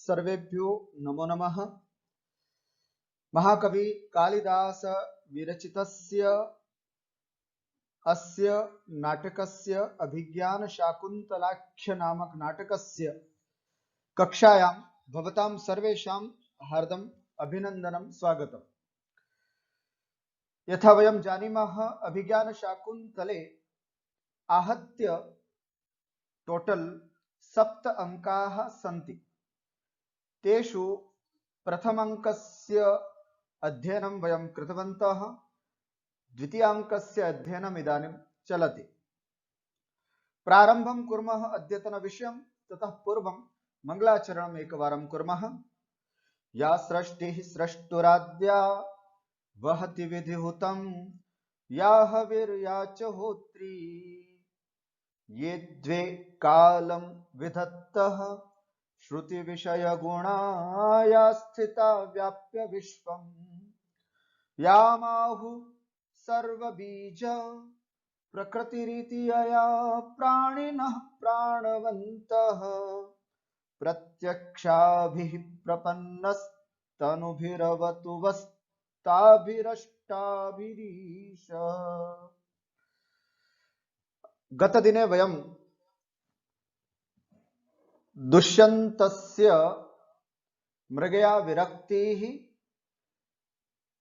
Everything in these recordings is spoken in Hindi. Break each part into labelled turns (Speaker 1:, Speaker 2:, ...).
Speaker 1: सर्वेभ्यो नमो नमः। महाकवि कालिदास विरचितस्य अस्य नाटकस्य अभिज्ञान शाकुन्तलाख्य नामक नाटकस्य कक्षायां भवतां सर्वेषां हार्दम् अभिनन्दनं स्वागतम्। यथा वयं जानीमः अभिज्ञान शाकुन्तले आहत्य टोटल 7 अंकाः सन्ति। तेषु प्रथमाङ्कस्य अध्ययनं वयं कृतवन्तः, द्वितीयाङ्कस्य अध्ययनम् इदानीं चलति। प्रारम्भं कुर्मः अद्यतनविषयं, ततः पूर्वं मङ्गलाचरणम् एकवारं कुर्मः। या सृष्टिः सृष्टुराद्या वहति विधिहुतं, या हविर्या च होत्री, ये द्वे कालं विधत्तः श्रुति विषय गुणा, या स्थिता व्याप्य विश्वम्, या माहु सर्वबीज प्रकृतिरिति यया प्राणिनः प्राणवन्तः, प्रत्यक्षाभिः प्रपन्नस्तनुभिरवतु वस्ताभिरष्टाभिरीश। गतदिने वयं दुष्यन्तस्य मृगया विरक्तिः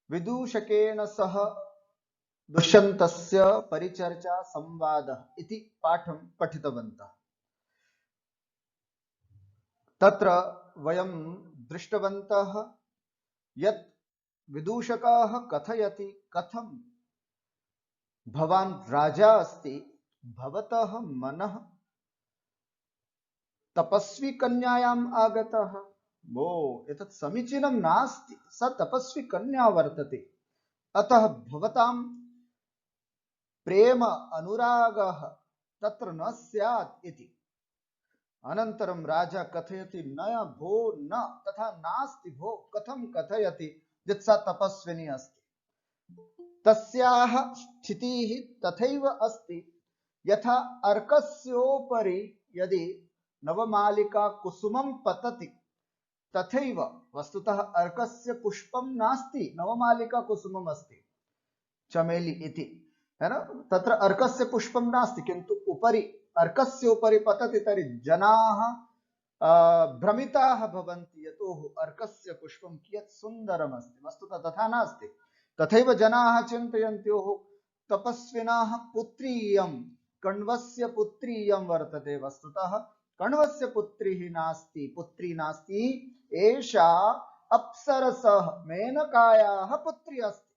Speaker 1: विदूषकेन सह दुष्यन्तस्य परिचर्चा संवादः इति पाठं पठितवन्तः। तत्र वयं दृष्टवन्तः यत् विदूषकः कथयति कथं भवान् राजा अस्ति, भवतः मनः तपस्वी कन्यायाम् आगतः, वो एतत् समीचीनं नास्ति, सा तपस्वी कन्या वर्तते, अतः भवतां प्रेम अनुरागः तत्र न स्यात् इति। अनन्तरं राजा कथयति, न भो न, तथा नास्ति भो, कथं कथयति यत् सा तपस्विनी अस्ति। तस्याः स्थितिः तथैव अस्ति यथा अर्कस्योपरि यदि नवमालिका कुसुमं पतति, तथैव वस्तुतः अर्कस्य पुष्पं नास्ति, नवमालिका कुसुमम् अस्ति, चमेली इति, है ना। तत्र अर्कस्य पुष्पं नास्ति, किन्तु उपरि अर्कस्य उपरि पतति तर्हि जनाः भ्रमिताः भवन्ति, यतोः अर्कस्य पुष्पं कियत् सुन्दरम् अस्ति। वस्तुतः तथा नास्ति। तथैव जनाः चिन्तयन्ति, ओहो तपस्विनः पुत्री इयं, कण्वस्य पुत्री इयं वर्तते। वस्तुतः कण्वस्य पुत्री नास्ति, एषा अप्सरसः मेनकायाः पुत्री अस्ति,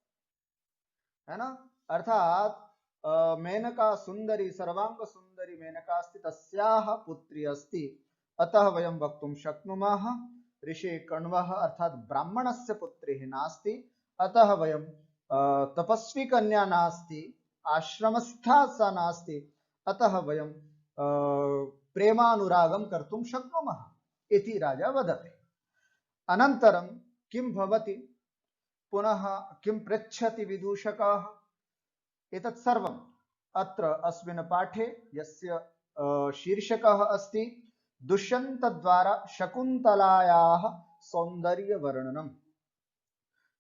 Speaker 1: है ना। अर्थात मेनका सुंदरी, सर्वांग सुंदरी मेनका अस्ति, तस्याः पुत्री अस्ति। अतः वयं वक्तुं शक्नुमः ऋषि कण्वः अर्थात ब्राह्मणस्य पुत्री नास्ति। अतः वयं तपस्वी कन्या नास्ति, आश्रमस्था सा नास्ति, अतः वयं प्रेमानुरागं कर्तुं शक्नुमः इति राजा वदति। अनन्तरं किं भवति, पुनः किं पृच्छति विदूषकः, एतत् सर्वम् अत्र अस्मिन् पाठे, यस्य शीर्षकः अस्ति दुष्यन्तद्वारा शकुन्तलायाः सौन्दर्यवर्णनम्।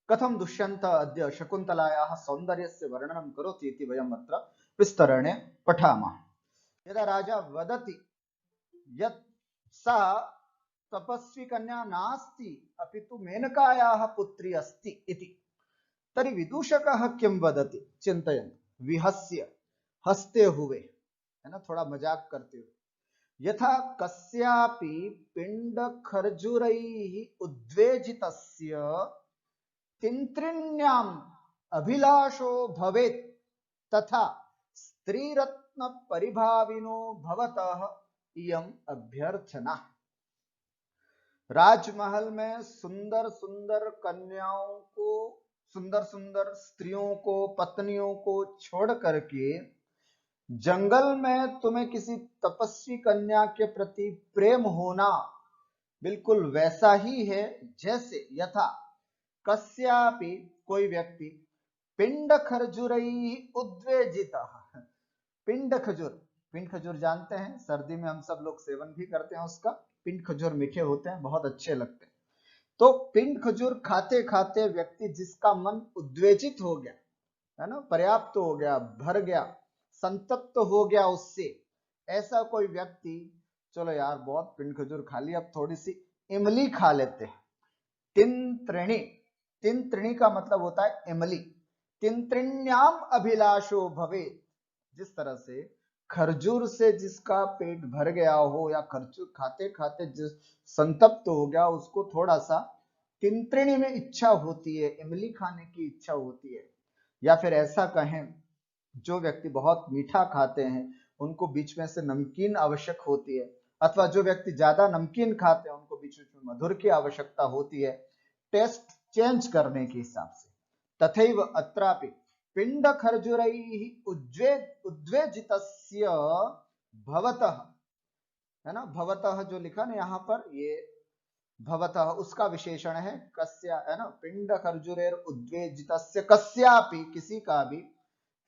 Speaker 1: कथं दुष्यन्त अद्य शकुन्तलायाः सौन्दर्यस्य वर्णनं करोति इति वयम् अत्र विस्तरेण पठामः। यदा राजा वदति यत् सा तपस्वी कन्या नास्ति, अपितु मेनकायाः पुत्री अस्ति इति, तर्हि विदूषकः किं वदति चिन्तयन्तु, विहस्य, हंसते हुए, है ना, थोड़ा मजाक करते हुए, यथा कस्यापि पिण्डखर्जुरैः उद्वेजितस्य तिन्त्रिण्याम् अभिलाषो भवेत्, तथा स्त्रीरत्न परिभाविनो भवतः इयम् अभ्यर्थना। राजमहल में सुंदर सुंदर कन्याओं को, सुंदर सुंदर स्त्रियों को, पत्नियों को छोड़ करके जंगल में तुम्हें किसी तपस्वी कन्या के प्रति प्रेम होना बिल्कुल वैसा ही है जैसे यथा कस्यापि, कोई व्यक्ति, पिंड खर्जुरैः उद्वेजितः। पिंड खजूर जानते हैं, सर्दी में हम सब लोग सेवन भी करते हैं उसका, पिंड खजूर मीठे होते हैं, बहुत अच्छे लगते हैं। तो पिंड खजूर खाते खाते व्यक्ति जिसका मन उद्वेजित हो गया है ना, पर्याप्त हो गया, भर गया, संतप्त हो गया उससे, ऐसा कोई व्यक्ति, चलो यार बहुत पिंड खजूर खा ली, अब थोड़ी सी इमली खा लेते हैं। तिंत्रिणी, तिंत्रिणी का मतलब होता है इमली। तिंत्रिण्याम अभिलाषो भवे, जिस तरह से खरजूर से जिसका पेट भर गया हो या खरजूर खाते खाते जिस संतप्त हो गया, उसको थोड़ा सा तिंत्रिणी में इच्छा होती है, इमली खाने की इच्छा होती है। या फिर ऐसा कहें, जो व्यक्ति बहुत मीठा खाते हैं उनको बीच में से नमकीन आवश्यक होती है, अथवा जो व्यक्ति ज्यादा नमकीन खाते हैं उनको बीच में मधुर की आवश्यकता होती है, टेस्ट चेंज करने के हिसाब से। तथैव अत्रापि पिंड खर्जुरैः उद्वेजितस्य भवतः, है ना, भवतः जो लिखा ना यहाँ पर, ये भवतः उसका विशेषण है, कस्या, है ना, पिंड खर्जुरेर उद्वेजितस्य कस्यापि, किसी का भी,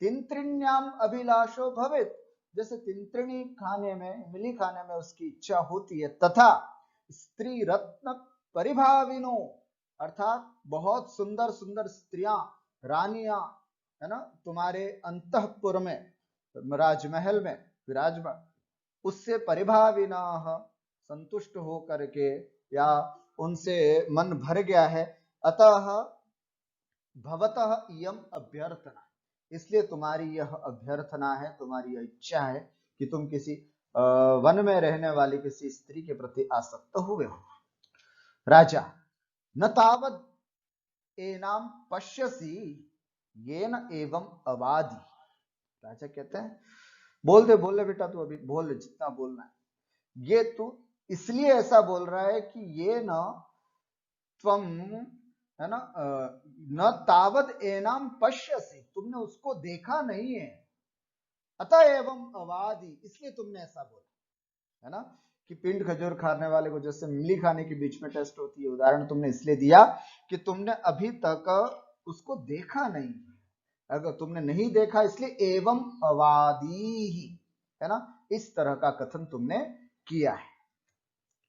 Speaker 1: तिंत्रिण्याम अभिलाषो भवेत्, जैसे तिंत्रिणी खाने में, इमली खाने में उसकी इच्छा होती है, तथा स्त्री रत्न परिभाविनो, अर्थात बहुत सुंदर सुंदर स्त्रियां, रानियां, है ना, तुम्हारे अंतःपुर में, राजमहल में विराजमान, उससे परिभाविना, संतुष्ट हो करके या उनसे मन भर गया है, अतः भवतः इयम अभ्यर्थना, इसलिए तुम्हारी यह अभ्यर्थना है, तुम्हारी यह इच्छा है कि तुम किसी वन में रहने वाली किसी स्त्री के प्रति आसक्त हुए हो। राजा, न तावद एनाम पश्यसी येन एवं अवादि, राजा कहते हैं, बोल दे बेटा, तू अभी बोल ले जितना बोलना है, ये तू इसलिए ऐसा बोल रहा है कि ये न त्वम, है ना, न तावद एनाम पश्यसी, तुमने उसको देखा नहीं है, अतः एवं अवादि, इसलिए तुमने ऐसा बोला, है ना, कि पिंड खजूर खाने वाले को जैसे इमली खाने के बीच में टेस्ट होती है, उदाहरण तुमने इसलिए दिया कि तुमने अभी तक उसको देखा नहीं है, अगर तुमने नहीं देखा इसलिए एवं अवादी ही, है ना, इस तरह का कथन तुमने किया है।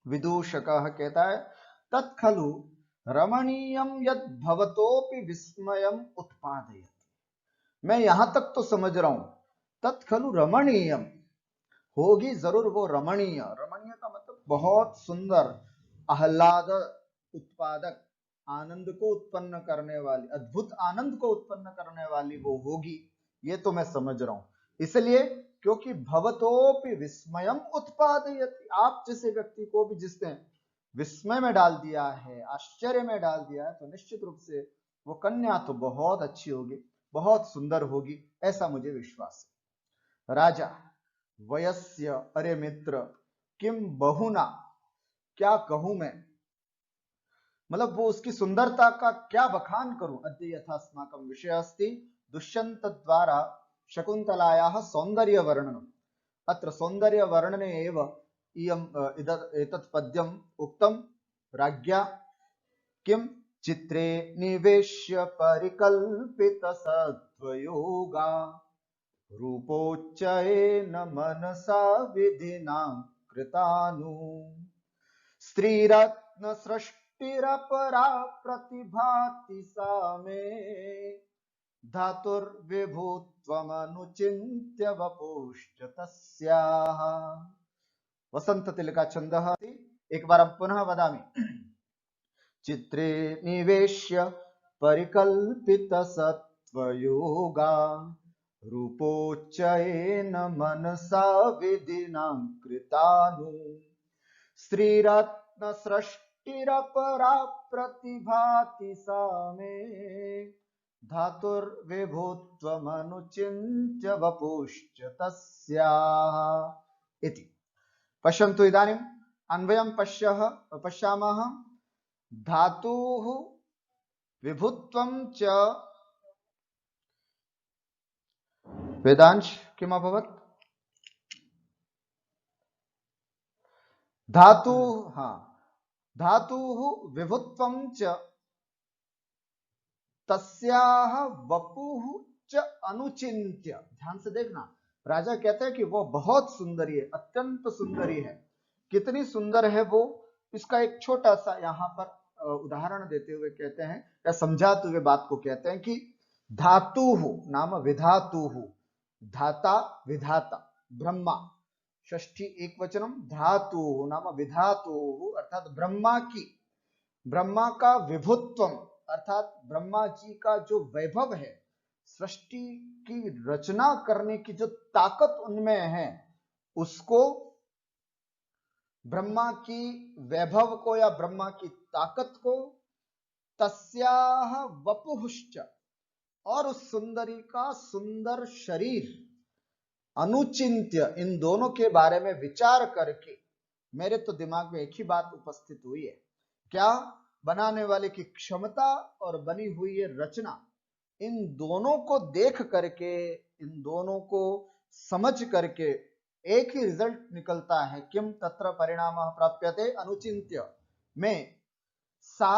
Speaker 1: विदूषकः कहता है, तत्खलु रमणीयम यद भवतोपि विस्मयम उत्पादयति, मैं यहां तक तो समझ रहा हूं, तत्खलु रमणीयम, होगी जरूर वो रमणीय, रमणीय का मतलब बहुत सुंदर, आह्लाद उत्पादक, आनंद को उत्पन्न करने वाली, अद्भुत आनंद को उत्पन्न करने वाली वो होगी, ये तो मैं समझ रहा हूं, इसलिए क्योंकि भवतोपि विस्मयम उत्पादयति, आप जैसे व्यक्ति को भी जिसने विस्मय में डाल दिया है, आश्चर्य में डाल दिया है, तो निश्चित रूप से वो कन्या तो बहुत अच्छी होगी, बहुत सुंदर होगी, ऐसा मुझे विश्वास है। राजा, वयस्य, अरे मित्र, किम बहुना, क्या कहूं मैं, मतलब वो उसकी सुंदरता का क्या बखान करूं, अद्य यथास्माकं विषय अस्ति दुष्यंत द्वारा शकुंतलायाः सौंदर्य वर्णनम्, अत्र सौंदर्य वर्णने एव इयम् एतत् पद्यम् उक्तं, राज्ञा किं चित्रे निवेश्य परिकल्पित सत्वयोगा रूपोच्चयेन मनसा विधिना कृतानु स्त्रीरत्न सृष्टिरपरा प्रतिभाति सा मे धातुर्विभूत्वमनुचिन्त्य वपुश्च तस्याः। वसन्ततिलका छन्दः, एकवारं पुनः वदामि, चित्रे निवेश्य परिकल्पितसत्त्वयोगा रूपोच्चयेन मनसा विधिना कृतानु स्त्रीरत्न सृष्टिरपरा प्रतिभाति सा मे धातुर्विभूत्वमनुचिन्त्य वपुश्च तस्याः इति। पश्यन्तु इदानीम् अन्वयं पश्यामः, धातुः विभुत्वं च, वेदांश किम् अभवत्, धातु, हाँ, धातुः विभुत्वं च तस्याः वपुः च अनुचिन्त्य, ध्यान से देखना, राजा कहते हैं कि वो बहुत सुंदरी है, अत्यंत सुंदरी है, कितनी सुंदर है वो, इसका एक छोटा सा यहाँ पर उदाहरण देते हुए कहते हैं या समझाते हुए बात को कहते हैं कि धातु नाम विधातु, धाता विधाता ब्रह्मा, षष्ठी एक वचनम, धातु नाम विधातु अर्थात ब्रह्मा का विभुत्वम अर्थात ब्रह्मा जी का जो वैभव है, सृष्टि की रचना करने की जो ताकत उनमें है, उसको ब्रह्मा की वैभव को या ब्रह्मा की ताकत को, तस्याह वपुश्च और उस सुंदरी का सुंदर शरीर, अनुचिंत्य इन दोनों के बारे में विचार करके मेरे तो दिमाग में एक ही बात उपस्थित हुई है, क्या बनाने वाले की क्षमता और बनी हुई है रचना, इन दोनों को देख करके, इन दोनों को समझ करके एक ही रिजल्ट निकलता है, किम तत्र परिणाम प्राप्यते अनुचिंत्य में सा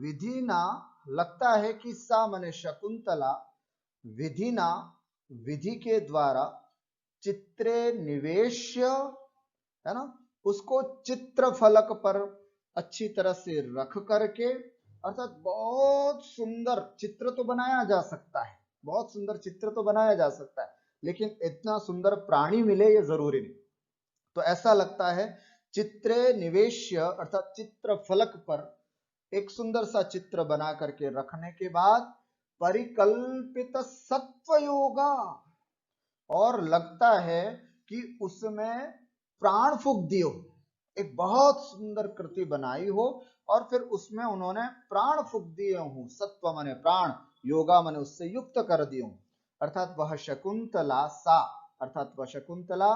Speaker 1: विधिना, लगता है कि सा मने शकुंतला विधिना विधि के द्वारा चित्रे निवेश्य, है ना, उसको चित्र फलक पर अच्छी तरह से रख करके, अर्थात बहुत सुंदर चित्र तो बनाया जा सकता है, बहुत सुंदर चित्र तो बनाया जा सकता है, लेकिन इतना सुंदर प्राणी मिले ये जरूरी नहीं। तो ऐसा लगता है चित्रे निवेश्य अर्थात चित्र फलक पर एक सुंदर सा चित्र बना करके रखने के बाद परिकल्पित सत्व योगा, और लगता है कि उसमें प्राण फूंक दियो, एक बहुत सुंदर कृति बनाई हो और फिर उसमें उन्होंने प्राण फूंक दिए हूं, सत्व माने प्राण, योगा माने उससे युक्त कर दियो, अर्थात वह शकुंतला सा, अर्थात वह शकुंतला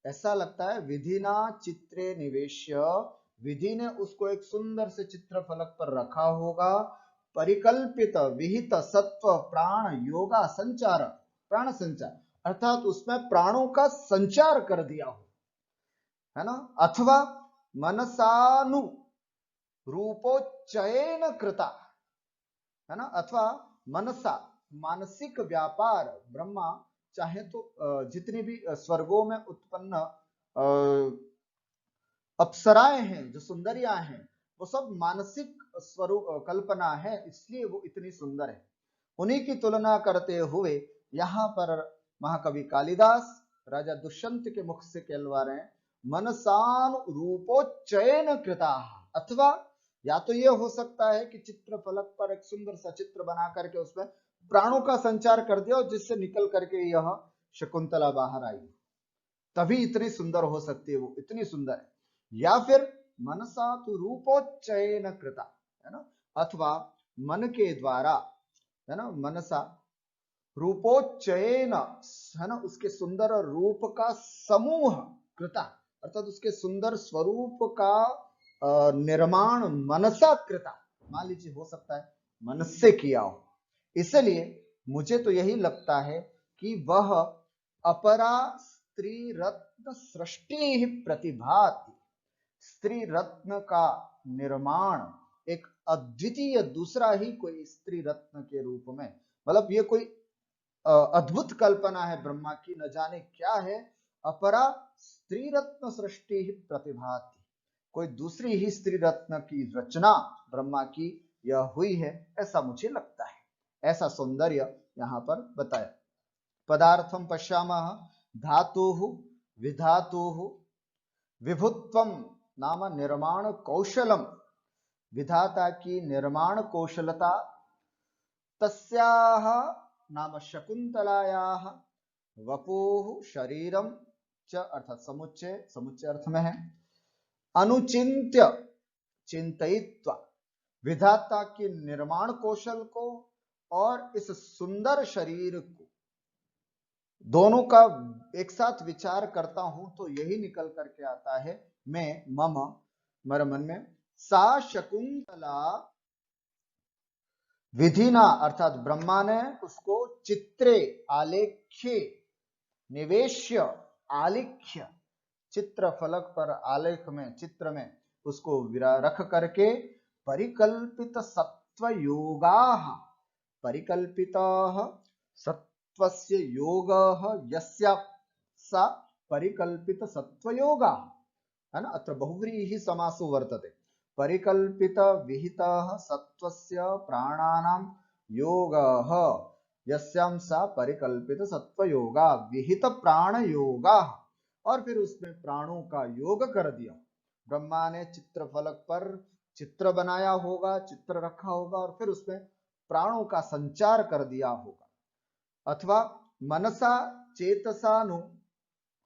Speaker 1: ऐसा लगता है विधिना चित्रे निवेश्य, विधि ने उसको एक सुंदर से चित्र फलक पर रखा होगा, परिकल्पित विहित सत्व प्राण योगा संचार, प्राण संचार अर्थात उसमें प्राणों का संचार कर दिया हो, है ना, अथवा मनसानु रूपोच्चयन कृता, है ना, अथवा मनसा मानसिक व्यापार, ब्रह्मा चाहे तो जितनी भी स्वर्गों में उत्पन्न अप्सराएं हैं, जो सुंदरियां हैं, वो सब मानसिक स्वरूप कल्पना है, इसलिए वो इतनी सुंदर है। उन्हीं की तुलना करते हुए यहाँ पर महाकवि कालिदास राजा दुष्यंत के मुख से कहलवा रहे हैं, मनसान रूपोच्चयन कृता, अथवा या तो ये हो सकता है कि चित्र फलक पर एक सुंदर सा चित्र बना करके उसमें प्राणों का संचार कर दिया, जिससे निकल करके यह शकुंतला बाहर आई, तभी इतनी सुंदर हो सकती है, वो इतनी सुंदर है। या फिर मनसा तो रूपोच्चयन कृता, है ना, अथवा मन के द्वारा, है ना, मनसा रूपोच्चयन, है ना, उसके सुंदर रूप का समूह कृता, अर्थात उसके सुंदर स्वरूप का निर्माण मनसा कृता, मान लीजिए हो सकता है मन से किया हो, इसलिए मुझे तो यही लगता है कि वह अपरा स्त्री रत्न सृष्टि प्रतिभाति, स्त्री रत्न का निर्माण एक अद्वितीय दूसरा ही कोई स्त्री रत्न के रूप में, मतलब ये कोई अद्भुत कल्पना है ब्रह्मा की, न जाने क्या है, अपरा स्त्री रत्न सृष्टि प्रतिभाति, कोई दूसरी ही स्त्री रत्न की रचना ब्रह्मा की यह हुई है, ऐसा मुझे लगता है, ऐसा सौंदर्य यहाँ पर बताया। पदार्थम पश्यामः धातुः विधातुः विभुत्वम नाम निर्माण कौशलम, विधाता की निर्माण कौशलता, तस्याः नाम शकुंतलायाः वपुः शरीरम च अर्थात समुच्चय, समुच्चय अर्थ में है, अनुचिंत्य चिंतयित्वा, विधाता की निर्माण कौशल को और इस सुंदर शरीर को, दोनों का एक साथ विचार करता हूं तो यही निकल करके आता है, मैं मम मेरे मन में सा शकुंतला विधिना अर्थात ब्रह्मा ने उसको चित्रे आलेख्य निवेश्य आलिख्य, चित्र फलक पर आलेख में चित्र में उसको रख करके परिकल्पित सत्व योगा, परिकल्पित सत्वस्य योगः यस्य सा परिकल्पित सत्व योगा, है ना, अत्र बहुव्रीहि समासो वर्तते। परिकल्पित विहितः सत्त्वस्य प्राणानां योगः यस्यां सा परिकल्पित सत्व योगा विहित प्राण योगा, और फिर उसमें प्राणों का योग कर दिया। ब्रह्मा ने चित्र फलक पर चित्र बनाया होगा, चित्र रखा होगा, और फिर उसमें प्राणों का संचार कर दिया होगा। अथवा मनसा चेतसानु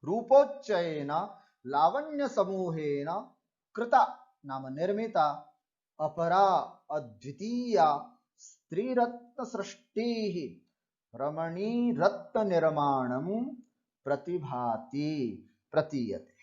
Speaker 1: रूपोच्चयेन लावण्य समूहेन कृता नाम निर्मिता अपरा अद्वितीया स्त्रीरत्न सृष्टिः रमणी रत्न निर्माणम प्रतिभाति प्रतीयते।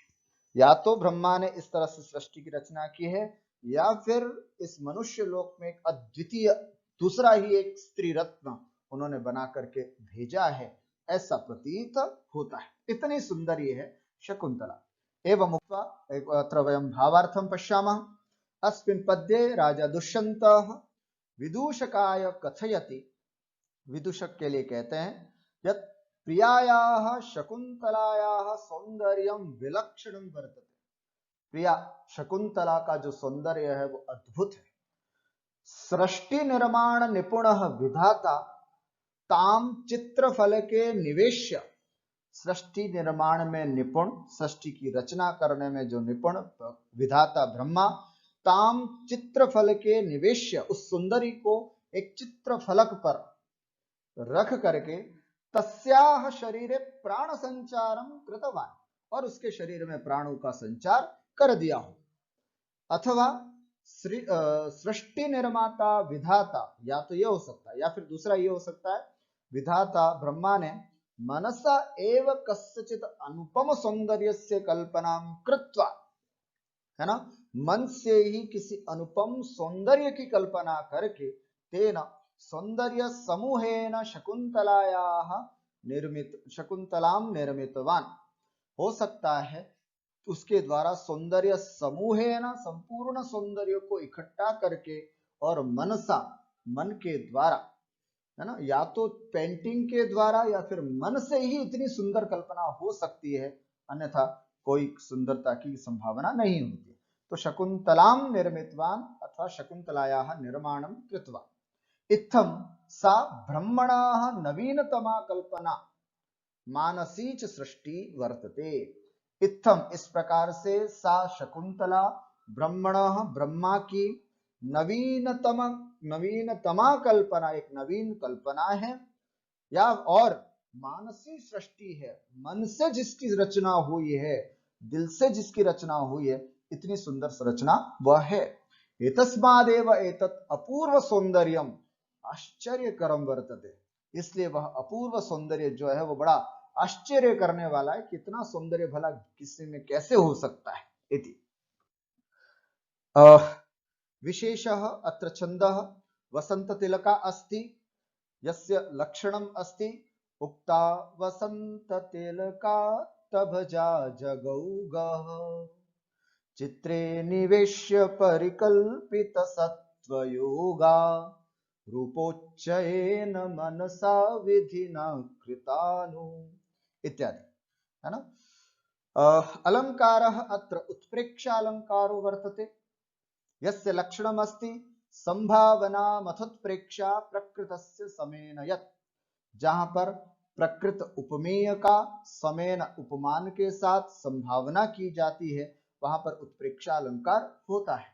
Speaker 1: या तो ब्रह्मा ने इस तरह से सृष्टि की रचना की है, या फिर इस मनुष्य लोक में एक अद्वितीय दूसरा ही एक स्त्री रत्न उन्होंने बना करके भेजा है, ऐसा प्रतीत होता है। इतनी सुंदर ये है शकुंतला। एवं उक्त्वा अत्र वयं भावार्थं पश्यामः। अस्मिन् पद्ये राजा दुष्यन्तः विदूषकाय कथयति, विदूषक के लिए कहते हैं, यत् प्रियायाः शकुंतलायाः सौंदर्यं विलक्षणं वर्तते। प्रिया शकुंतला का जो सौंदर्य है वो अद्भुत है। सृष्टि निर्माण निपुणः विधाता ताम चित्रफलके निवेश्य, सृष्टि निर्माण में निपुण, सृष्टि की रचना करने में जो निपुण विधाता ब्रह्मा, ताम चित्रफलके निवेश्य, उस सुंदरी को एक चित्रफलक पर रख करके तस्याह शरीरे प्राण संचारम कृतवान, और उसके शरीर में प्राणों का संचार कर दिया हो। अथवा सृष्टि निर्माता विधाता, या तो ये हो सकता है, या फिर दूसरा ये हो सकता है, विधाता ब्रह्मा ने मनसा एव कस्यचित अनुपम सौंदर्यस्य कल्पना कृत्वा, है ना, मन से ही किसी अनुपम सौंदर्य की कल्पना करके तेना सौंदर्य समूहेन शकुंतलायाः शकुंतलाम निर्मितवान, हो सकता है उसके द्वारा सौंदर्य समूहेन संपूर्ण सौंदर्य को इकट्ठा करके और मनसा मन के द्वारा, है ना, या तो पेंटिंग के द्वारा या फिर मन से ही इतनी सुंदर कल्पना हो सकती है, अन्यथा कोई सुंदरता की संभावना नहीं होती। तो शकुंतलाम निर्मितवान अथवा शकुंतलायाः निर्माणं कृत्वा। इत्थं सा ब्रह्मणाः नवीनतमा कल्पना मानसी च सृष्टि वर्तते। इत्थम, इस प्रकार से, सा शकुंतला ब्रह्मणः ब्रह्मा की नवीनतमा कल्पना, एक नवीन कल्पना है, या और मानसी सृष्टि है, मन से जिसकी रचना हुई है, दिल से जिसकी रचना हुई है, इतनी सुंदर रचना वह है। एतस्मादेव एतत् अपूर्व सौंदर्यम आश्चर्यकरम वर्तते, इसलिए वह अपूर्व सौंदर्य जो है वो बड़ा आश्चर्य करने वाला है। कितना सौंदर्य भला किसी में कैसे हो सकता है इति। विशेषः अत्र छन्दः वसंत तिलका अस्ति, यस्य लक्षणम् अस्ति उक्ता वसंत तिलका तभजा जगौगः चित्रे निवेश्य परिकल्पित सत्वयोगा रूपोच्चयेन मनसा विधिना कृतानु इत्यादि, है ना। अलंकारः अत्र उत्प्रेक्षालंकारो वर्तते, यस्य लक्षणमस्ति संभावना मथुत्प्रेक्षा प्रकृतस्य समेन यत्, जहां पर प्रकृत उपमेय का समेन उपमान के साथ संभावना की जाती है, वहां पर उत्प्रेक्षा अलंकार होता है।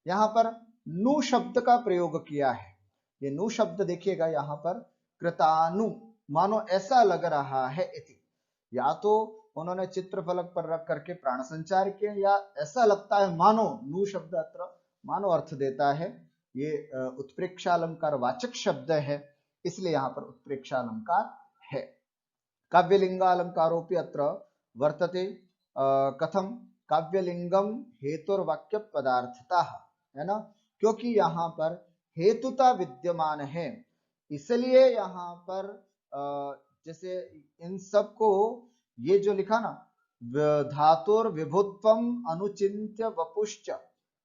Speaker 1: यहां पर नु शब्द का प्रयोग किया है। ये नु शब्द देखिएगा यहां पर कृतानु, मानो ऐसा लग रहा है इति, या तो उन्होंने चित्रफलक पर रख करके प्राण संचार किया, या ऐसा लगता है मानो, नु शब्द अत्र मानो अर्थ देता है। ये उत्प्रेक्षालंकार वाचक शब्द है, इसलिए यहां पर उत्प्रेक्षालंकार है। काव्यलिंगालंकारोपि अत्र वर्तते। कथम काव्यलिंगम हेतुर्वाक्य पदार्थता, है ना, क्योंकि यहाँ पर हेतुता विद्यमान है, इसलिए यहाँ पर जैसे इन सबको ये जो लिखा ना, धातुर विभुत्वम अनुचिन्त्य वपुश्च,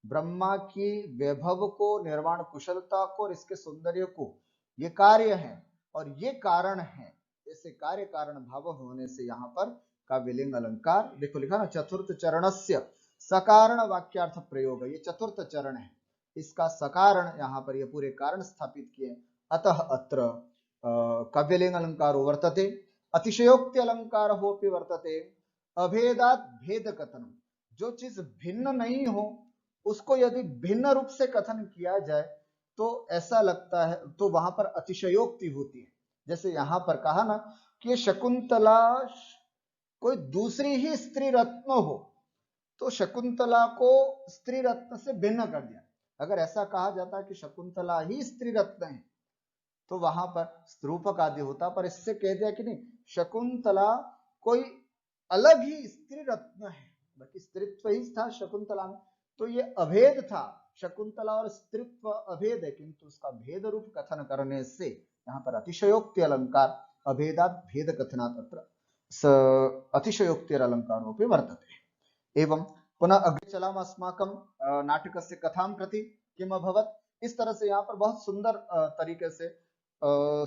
Speaker 1: ब्रह्मा की वैभव को, निर्वाण कुशलता को और इसके सौंदर्य को, ये कार्य है और ये कारण है, ऐसे कार्य कारण भाव होने से यहाँ पर काव्यलिंग अलंकार देखो लिखा ना, चतुर्थ चरणस्य सकारण वाक्यार्थ प्रयोग, ये चतुर्थ चरण है, इसका सकारण यहाँ पर ये पूरे कारण स्थापित किए। अतः अत्र काव्यलिंग अलंकारो वर्तते, अतिशयोक्ति अलंकार होपि वर्तते, अभेदात भेद कथनम, जो चीज भिन्न नहीं हो उसको यदि भिन्न रूप से कथन किया जाए तो ऐसा लगता है, तो वहां पर अतिशयोक्ति होती है। जैसे यहां पर कहा ना कि शकुंतला कोई दूसरी ही स्त्री रत्न हो, तो शकुंतला को स्त्री रत्न से भिन्न कर दिया। अगर ऐसा कहा जाता कि शकुंतला ही स्त्री रत्न है तो वहां पर रूपक आदि होता, पर इससे कह दिया कि नहीं, शकुंतला कोई अलग ही स्त्री रत्न है, बाकी स्त्रीत्व ही था शकुंतला में, तो ये अभेद था, शकुंतला और स्त्रीत्व अभेद है, किंतु उसका भेद रूप कथन करने से यहाँ पर अतिशयोक्ति अलंकार, अभेदात भेद कथनात् अत्र अतिशयोक्ति अलंकारोपि वर्तते। एवं पुनः अग्रे चलाम अस्माकं नाटकस्य कथां प्रति किम अभवत्। इस तरह से यहाँ पर बहुत सुंदर तरीके से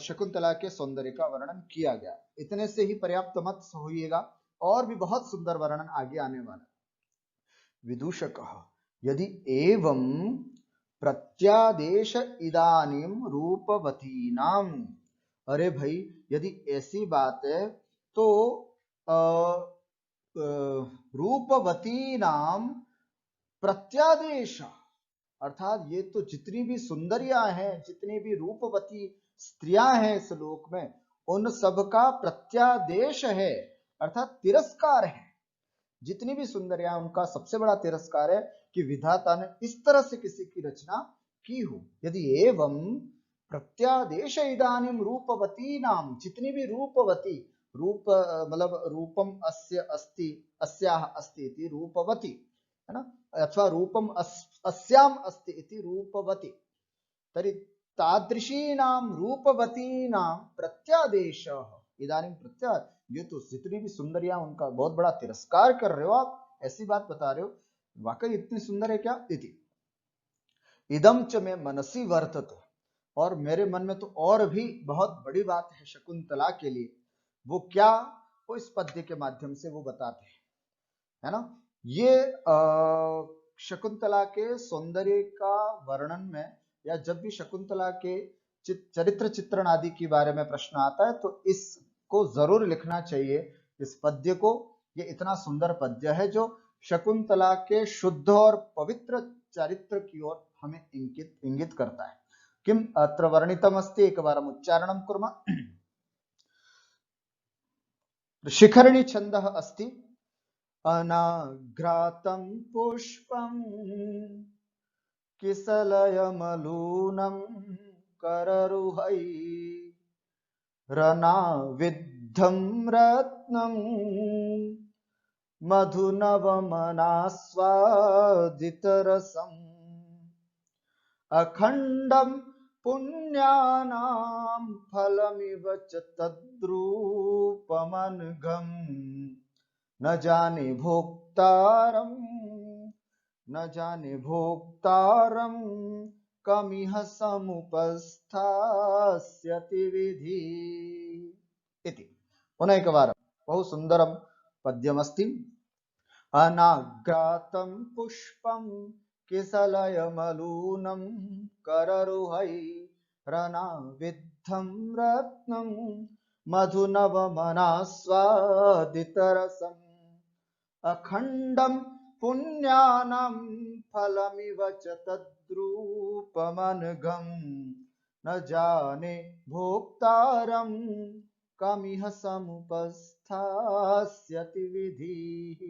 Speaker 1: शकुंतला के सौंदर्य का वर्णन किया गया। इतने से ही पर्याप्त मत होइएगा, और भी बहुत सुंदर वर्णन आगे आने वाला। विदूषकः यदि एवं प्रत्यादेश इदानीम रूपवतीनाम, अरे भाई यदि ऐसी बात है तो रूपवती नाम प्रत्यादेश, अर्थात ये तो जितनी भी सुंदरियां हैं, जितनी भी रूपवती स्त्रियां हैं इस लोक में, उन सब का प्रत्यादेश है, अर्थात तिरस्कार है। जितनी भी सुंदरियां, उनका सबसे बड़ा तिरस्कार है कि विधाता ने इस तरह से किसी की रचना की हो। यदि एवं प्रत्यादेश इदानीम रूपवती नाम, जितनी भी रूपवती, रूप मतलब रूपम अस्य अस्ति अस्याह अस्ति इति रूपवती, है ना, अथवा रूपम अस्याम अस्ति इति रूपवती, तर्हि तादृशीनां रूपवतीनां प्रत्यादेशः इदानीं प्रत्या, ये तो जितनी भी सुंदरियां, उनका बहुत बड़ा तिरस्कार कर रहे हो आप, ऐसी बात बता रहे हो, वाकई इतनी सुंदर है क्या? इति इदम च में मनसी वर्तते, और मेरे मन में तो और भी बहुत बड़ी बात है शकुंतला के लिए। वो क्या? वो इस पद्य के माध्यम से वो बताते हैं, है ना। ये शकुंतला के सौंदर्य का वर्णन में, या जब भी शकुंतला के चरित्र चित्रण आदि के बारे में प्रश्न आता है तो इसको जरूर लिखना चाहिए, इस पद्य को। ये इतना सुंदर पद्य है जो शकुंतला के शुद्ध और पवित्र चरित्र की ओर हमें इंगित करता है। किम अत्र वर्णितम अस्ति, एकवारम् उच्चारणं कुर्मः। शिखरिणी छन्दः अस्ति, अनाघ्रातं पुष्पं किसलयमलूनं कररुहै, रनाविद्धं रत्नं मधुनवमनास्वादितरसम्, अखण्डं पुण्यानां फलमिव च तद्रूपमनघम्, न जाने भोक्तारं कमिह समुपस्थास्यति विधि इति। पुनः एकवारं, बहु सुंदरं पद्यमस्ति। अनाघ्रातं पुष्पं किसलयमलूनं कररुहै, रनाविद्धं रत्नं मधुनवमनास्वादितरसम्, अखण्डं पुण्यानां फलमिव च तद्रूपमनघम्, न जाने भोक्तारं कमिह समुपस्थास्यति विधिः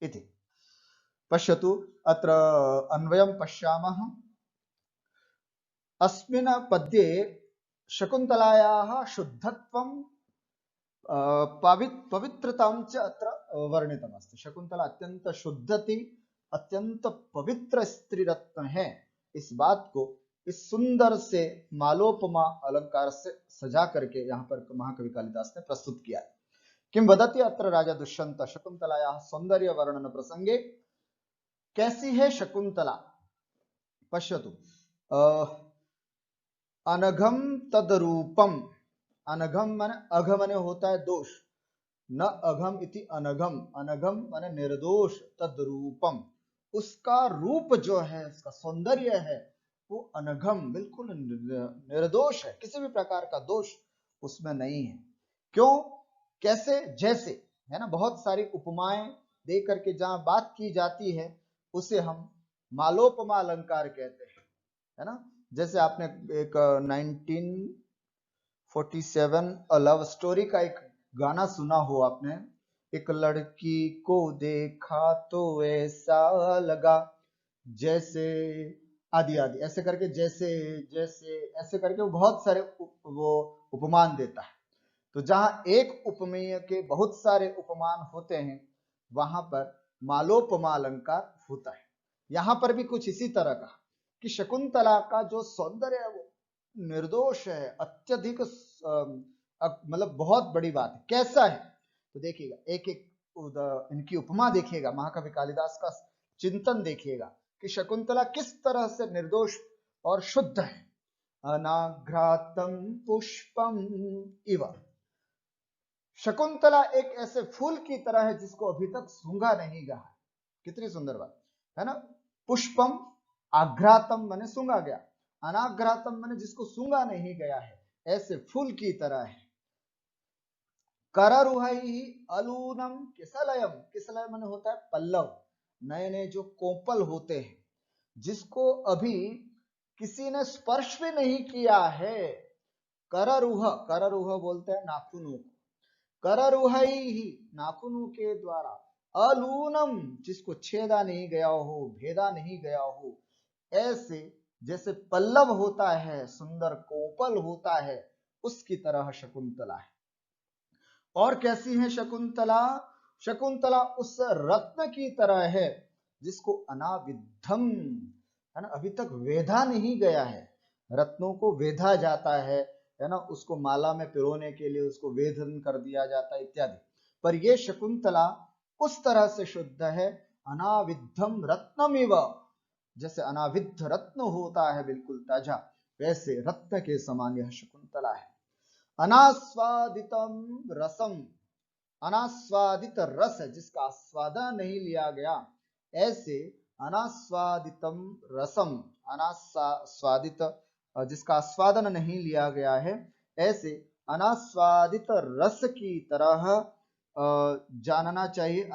Speaker 1: इति। पश्यतु, अत्र अन्वयं पश्यामः। अस्मिन् पद्ये शकुन्तलायाः शुद्धत्वं पवित्रतां च अत्र वर्णितमस्ति। शकुंतला अत्यंत शुद्धति, अत्यंत पवित्र स्त्री रत्न है, इस बात को इस सुंदर से मालोपमा अलंकार से सजा करके यहाँ पर महाकवि कालिदास ने प्रस्तुत किया है। किम वदति अत्र राजा दुष्यंत शकुंतलायाः सौंदर्य वर्णन प्रसंगे। कैसी है शकुंतला? पश्यतु, अनघम तदरूपम, अनघम माने अघ माने होता है दोष, न अघम इति अनघम, अनघम माने निर्दोष, तद्रूपम उसका रूप जो है, उसका सौंदर्य है, वो अनघम, बिल्कुल निर्दोष है, किसी भी प्रकार का दोष उसमें नहीं है। क्यों? कैसे? जैसे, है ना, बहुत सारी उपमाएं दे करके जहां बात की जाती है उसे हम मालोपमा अलंकार कहते हैं, है ना। जैसे आपने एक 1947 लव स्टोरी का एक गाना सुना हो आपने, एक लड़की को देखा तो ऐसा लगा जैसे, आदि आदि ऐसे करके, जैसे जैसे ऐसे करके वो बहुत सारे वो उपमान देता है। तो जहां एक उपमेय के बहुत सारे उपमान होते हैं वहां पर मालोपमा अलंकार होता है। यहां पर भी कुछ इसी तरह का कि शकुंतला का जो सौंदर्य है वो निर्दोष है, अत्यधिक, मतलब बहुत बड़ी बात है। कैसा है? तो देखिएगा, एक एक इनकी उपमा देखिएगा, महाकवि कालिदास का चिंतन देखिएगा कि शकुंतला किस तरह से निर्दोष और शुद्ध है। अनाघ्रातम पुष्पम इव, शकुंतला एक ऐसे फूल की तरह है जिसको अभी तक सूंघा नहीं गया है। कितनी सुंदर बात है ना। पुष्पम, आघ्रातम माने सूंघा गया, अनाघ्रातम माने जिसको सूंघा नहीं गया है, ऐसे फूल की तरह है। कररुहई अलूनम किसलयम, किसलय माने होता है पल्लव, नए नए जो कोपल होते हैं जिसको अभी किसी ने स्पर्श भी नहीं किया है। कररुह, कररुह बोलते हैं नाखूनों को, कररुहई ही नाखूनों के द्वारा, अलूनम जिसको छेदा नहीं गया हो, भेदा नहीं गया हो, ऐसे जैसे पल्लव होता है, सुंदर कोपल होता है, उसकी तरह शकुंतला है। और कैसी है शकुंतला? शकुंतला उस रत्न की तरह है जिसको अनाविद्धम, है ना, अभी तक वेधा नहीं गया है। रत्नों को वेधा जाता है ना, उसको माला में पिरोने के लिए उसको वेधन कर दिया जाता है इत्यादि। पर ये शकुंतला उस तरह से शुद्ध है, अनाविद्धम रत्नमिव, जैसे अनाविद्ध रत्न होता है बिल्कुल ताजा, वैसे रत्न के समान यह शकुंतला है। अनास्वादितम रसम, अनास्वादित रस है जिसका आस्वादन नहीं लिया गया, ऐसे अनास्वादितम रसम, अनास्वादित जिसका आस्वादन नहीं लिया गया है, ऐसे अनास्वादित रस की तरह जानना चाहिए।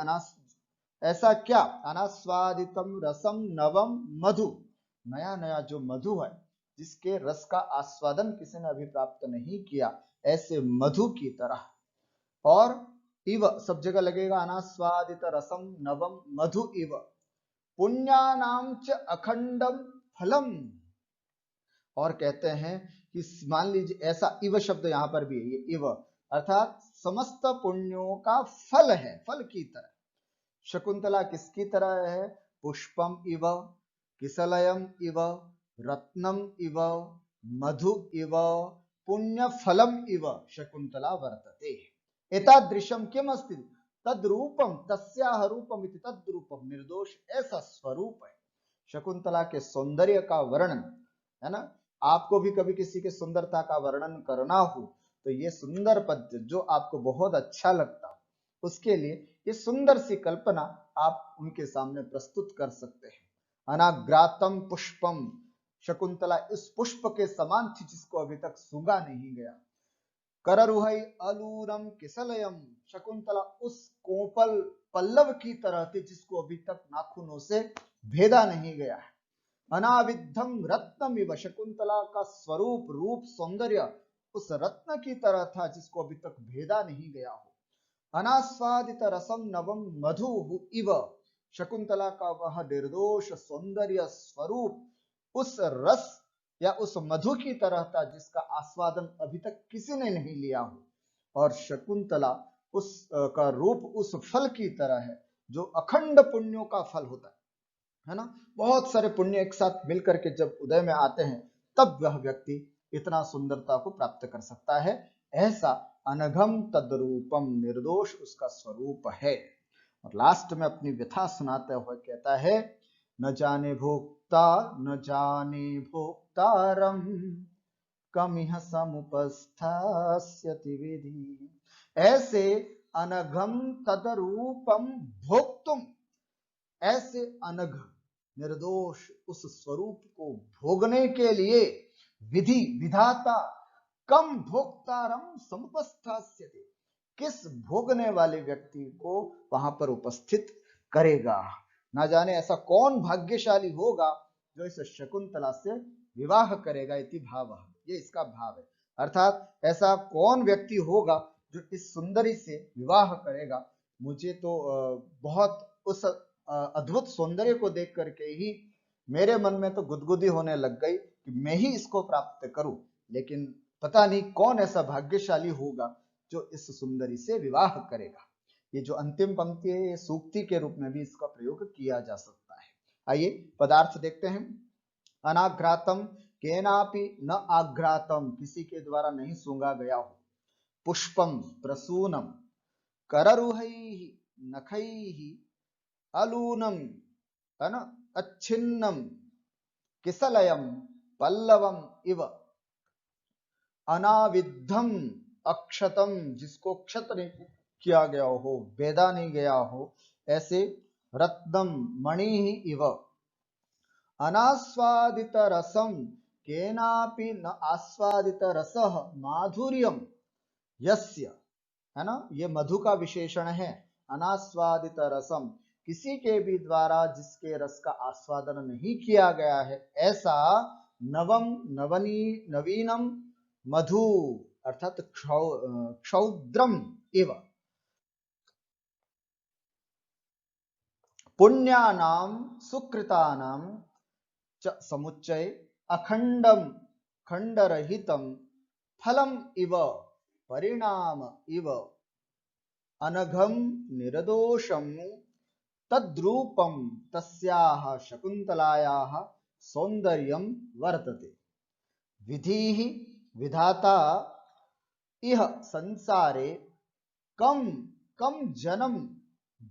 Speaker 1: ऐसा क्या? अनास्वादितम रसम नवम मधु, नया नया जो मधु है जिसके रस का आस्वादन किसी ने अभी प्राप्त नहीं किया, ऐसे मधु की तरह। और इव सब जगह लगेगा, अनास्वादित रसम नवम मधु इव, पुण्यानाम च अखंडम फलम। और कहते हैं कि मान लीजिए ऐसा इव शब्द यहां पर भी है, ये इव अर्थात समस्त पुण्यों का फल है, फल की तरह। शकुंतला किसकी तरह है? पुष्पम इव, किसलयम इव, रत्नम इव, मधु इव, पुण्य फलम इव शकुंतला वर्तते। एतादृशम किम अस्ति तद्रूपम तस्याह रूपम इति तद्रूपम, निर्दोष ऐसा स्वरूप है शकुंतला के सौंदर्य का वर्णन, है ना। आपको भी कभी किसी के सुंदरता का वर्णन करना हो तो ये सुंदर पद्य जो आपको बहुत अच्छा लगता हो, उसके लिए ये सुंदर सी कल्पना आप उनके सामने प्रस्तुत कर सकते हैं। अनाग्रातम पुष्पम, शकुंतला इस पुष्प के समान थी जिसको अभी तक सूंघा नहीं गया। कररुहई अलूरम किसलयम, शकुंतला उस कोपल पल्लव की तरह थी जिसको अभी तक नाखूनों से भेदा नहीं गया है। अनाविद्धम रत्नमिव, शकुंतला का स्वरूप, रूप, सौंदर्य उस रत्न की तरह था जिसको अभी तक भेदा नहीं गया हो। अनास्वादित रसम नवम मधु इव, शकुंतला का वह निर्दोष सौंदर्य स्वरूप उस रस या उस मधु की तरह था जिसका आस्वादन अभी तक किसी ने नहीं लिया हो। और शकुंतला उस का रूप उस फल की तरह है जो अखंड पुण्यों का फल होता है ना। बहुत सारे पुण्य एक साथ मिलकर के जब उदय में आते हैं तब वह व्यक्ति इतना सुंदरता को प्राप्त कर सकता है। ऐसा अनघम तद्रूपम, निर्दोष उसका स्वरूप है। और लास्ट में अपनी व्यथा सुनाते हुए कहता है, न जाने भोक्ता न जाने भोक्तारम कमिह समुपस्थास्यति विधि। ऐसे अनघम तद्रूपम भोक्तुम, ऐसे अनघ निर्दोष उस स्वरूप को भोगने के लिए विधि विधाता कम भोक्तारम समुपस्थास्यते, किस भोगने वाले व्यक्ति को वहां पर उपस्थित करेगा। ना जाने ऐसा कौन भाग्यशाली होगा जो इस शकुंतला से विवाह करेगा। इति भाव, ये इसका भाव है। अर्थात ऐसा कौन व्यक्ति होगा जो इस सुंदरी से विवाह करेगा। मुझे तो बहुत उस अद्भुत सौंदर्य को देख करके ही मेरे मन में तो गुदगुदी होने लग गई कि मैं ही इसको प्राप्त करूं। लेकिन पता नहीं कौन ऐसा भाग्यशाली होगा जो इस सुंदरी से विवाह करेगा। ये जो अंतिम पंक्ति है, ये सूक्ति के रूप में भी इसका प्रयोग किया जा सकता है। आइए पदार्थ देखते हैं। अनाघ्रातम केनापि न आघ्रातम, किसी के द्वारा नहीं सूंघा गया हो। पुष्पम प्रसूनम कररुहैः नखैः अलूनम है ना अच्छिन्नम किसलयम पल्लवम इव अनाविद्धम अक्षतम, जिसको क्षत नहीं किया गया हो, बेदा नहीं गया हो, ऐसे रत्नम मणि इव अनास्वादित रसम केनापि न आस्वादित रसः माधुर्यम यस्य, है ना, ये मधु का विशेषण है। अनास्वादित रसम, किसी के भी द्वारा जिसके रस का आस्वादन नहीं किया गया है, ऐसा नवम नवीनम मधु अर्थात क्षौद्रम इव पुण्यानाम सुकृतानाम च समुच्चय अखंडम खंडरहितम फलम इव परिणाम इव अनघम निर्दोषम तद्रूपम तस्याः शकुंतलायाः सौंदर्यम वर्तते। विधिः विधाता इह संसारे कम कम जन्म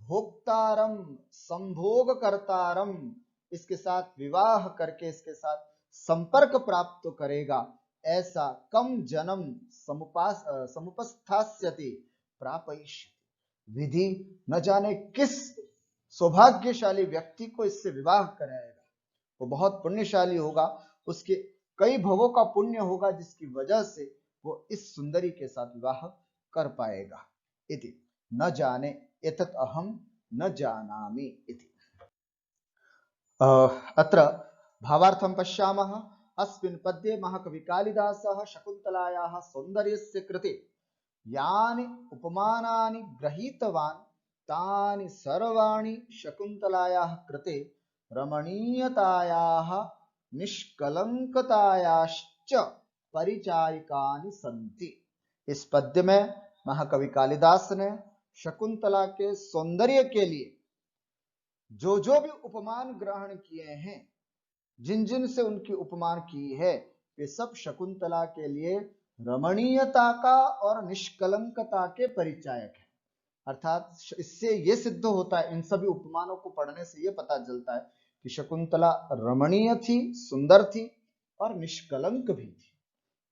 Speaker 1: भोक्तारम संभोग करतारम, इसके साथ विवाह करके इसके साथ संपर्क प्राप्त करेगा, ऐसा कम जन्म समुपस्थास्यति प्रापयिष्यति। विधि न जाने किस सौभाग्यशाली व्यक्ति को इससे विवाह कराएगा। वो बहुत पुण्यशाली होगा, उसके कई भवों का पुण्य होगा, जिसकी वजह से वो इस सुंदरी के साथ विवाह कर पाएगा। इति न जाने एतत् अहम न जानामि इति। अत्र भावार्थं पश्यामः। अस्मिन् पद्ये महाकवि कालिदासः शकुन्तलायाः सौन्दर्यस्य कृते यानि उपमानानि गृहीतवान् तानि सर्वाणि शकुन्तलायाः कृते रमणीयतायाः निष्कलंकतायाश्च परिचायकानि सन्ति। इस पद्य में महाकवि कालिदास ने शकुंतला के सौंदर्य के लिए जो जो भी उपमान ग्रहण किए हैं, जिन जिन से उनकी उपमान की है, वे सब शकुंतला के लिए रमणीयता का और निष्कलंकता के परिचायक है। अर्थात इससे यह सिद्ध होता है, इन सभी उपमानों को पढ़ने से यह पता चलता है कि शकुंतला रमणीय थी, सुंदर थी और निष्कलंक भी थी।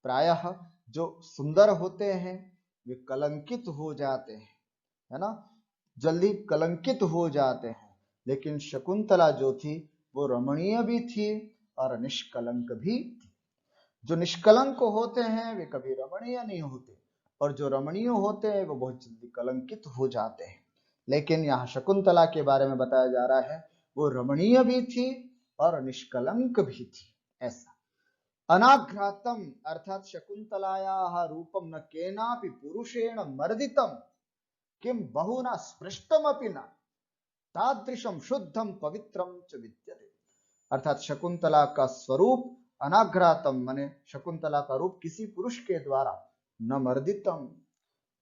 Speaker 1: प्रायः जो सुंदर होते हैं वे कलंकित हो जाते हैं, है ना, जल्दी कलंकित हो जाते हैं। लेकिन शकुंतला जो थी वो रमणीय भी थी और निष्कलंक भी थी। जो निष्कलंक होते हैं वे कभी रमणीय नहीं होते, और जो रमणीय होते हैं वो बहुत जल्दी कलंकित हो जाते हैं। लेकिन यहाँ शकुंतला के बारे में बताया जा रहा है, वो रमणीय भी थी और निष्कलंक भी थी। ऐसा अनाघ्रातम अर्थात शकुंतलायाः रूपम न केनापि पुरुषेण मर्दितम किम बहुना स्पृष्टमपि न तादृशम शुद्धम पवित्रम च विद्यते। अर्थात शकुंतला का स्वरूप अनाघ्रातम माने शकुंतला का रूप किसी पुरुष के द्वारा न मर्दितम,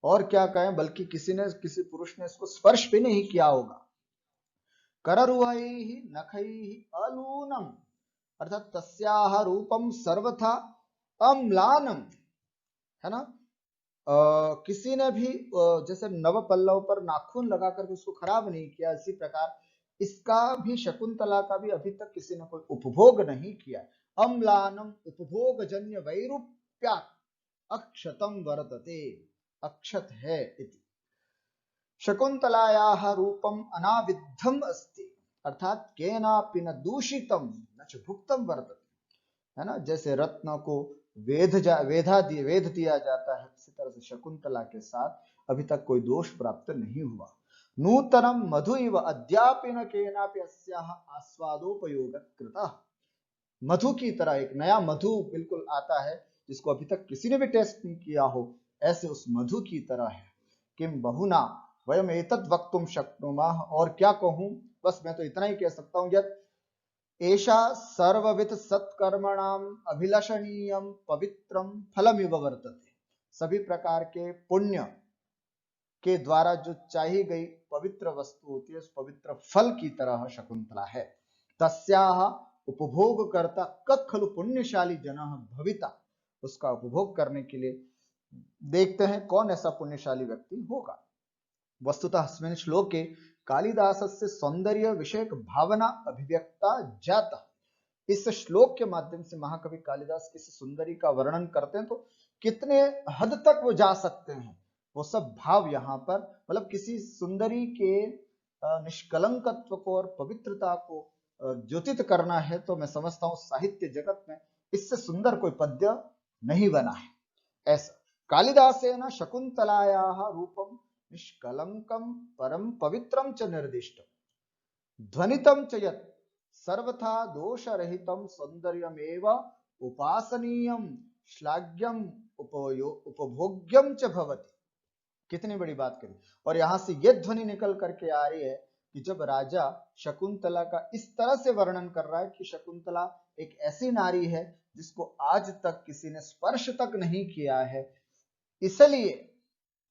Speaker 1: और क्या कहें, बल्कि किसी पुरुष ने इसको स्पर्श भी नहीं किया होगा। कररुहैः नखैः अलूनम अर्थात तस्याः रूपम सर्वथा अम्लानम, है ना, किसी ने भी जैसे नव पल्लव पर नाखून लगाकर उसको खराब नहीं किया, इसी प्रकार इसका भी, शकुंतला का भी अभी तक किसी ने कोई उपभोग नहीं किया। अम्लानम उपभोगजन्य वैरूप्यात् अक्षतम वर्तते, अक्षत है इति। शकुंतलायाः रूपम अनाविद्धम अस्ति अर्थात केनापि न दूषितम न च भुक्तम वर्तते, है ना। जैसे रत्न को वेद दिया जाता है, इसी तरह से शकुंतला के साथ अभी तक कोई दोष प्राप्त नहीं हुआ। नूतनम मधु इव अद्यापि न केनापि अस्याः आस्वादोपयोग कृतः। मधु की तरह एक नया मधु बिल्कुल आता है जिसको अभी तक किसी ने भी टेस्ट नहीं किया हो, ऐसे उस मधु की तरह है। किम बहुना वयम एतद् वक्तुम शक्नुमः, और क्या कहूं, बस मैं तो इतना ही कह सकता हूं, यत् एषा सर्वविध सत्कर्मणाम अभिलषणीयम पवित्रम फलमिव वर्तते। सभी प्रकार के पुण्य के द्वारा जो चाही गई पवित्र वस्तु होती है, उस पवित्र फल की तरह शकुंतला है। तस्याह उपभोग करता कत खलु पुण्यशाली जनः भविता। उसका उपभोग करने के लिए देखते हैं कौन ऐसा पुण्यशाली व्यक्ति होगा। वस्तुतः अस्मिन् श्लोके कालिदासस्य सौंदर्य विषयक भावना अभिव्यक्ता जाता। इस श्लोक के माध्यम से महाकवि कालिदास किसी सुंदरी का वर्णन करते हैं तो कितने हद तक वो जा सकते हैं, वो सब भाव यहाँ पर, मतलब किसी सुंदरी के निष्कलंकत्व को और पवित्रता को द्योतित करना है, तो मैं समझता हूँ साहित्य जगत में इससे सुंदर कोई पद्य नहीं बना है। ऐसा कालिदासेन शकुंतलायाः रूपम निष्कलंकम परम पवित्रम च निर्दिष्टम ध्वनितम च यत् सर्वथा दोषरहितम सौंदर्यमेव उपासनीयम श्लाघ्यम उपभोग्यम च भवति। कितनी बड़ी बात करी। और यहां से यह ध्वनि निकल करके आ रही है कि जब राजा शकुंतला का इस तरह से वर्णन कर रहा है कि शकुंतला एक ऐसी नारी है जिसको आज तक किसी ने स्पर्श तक नहीं किया है, इसलिए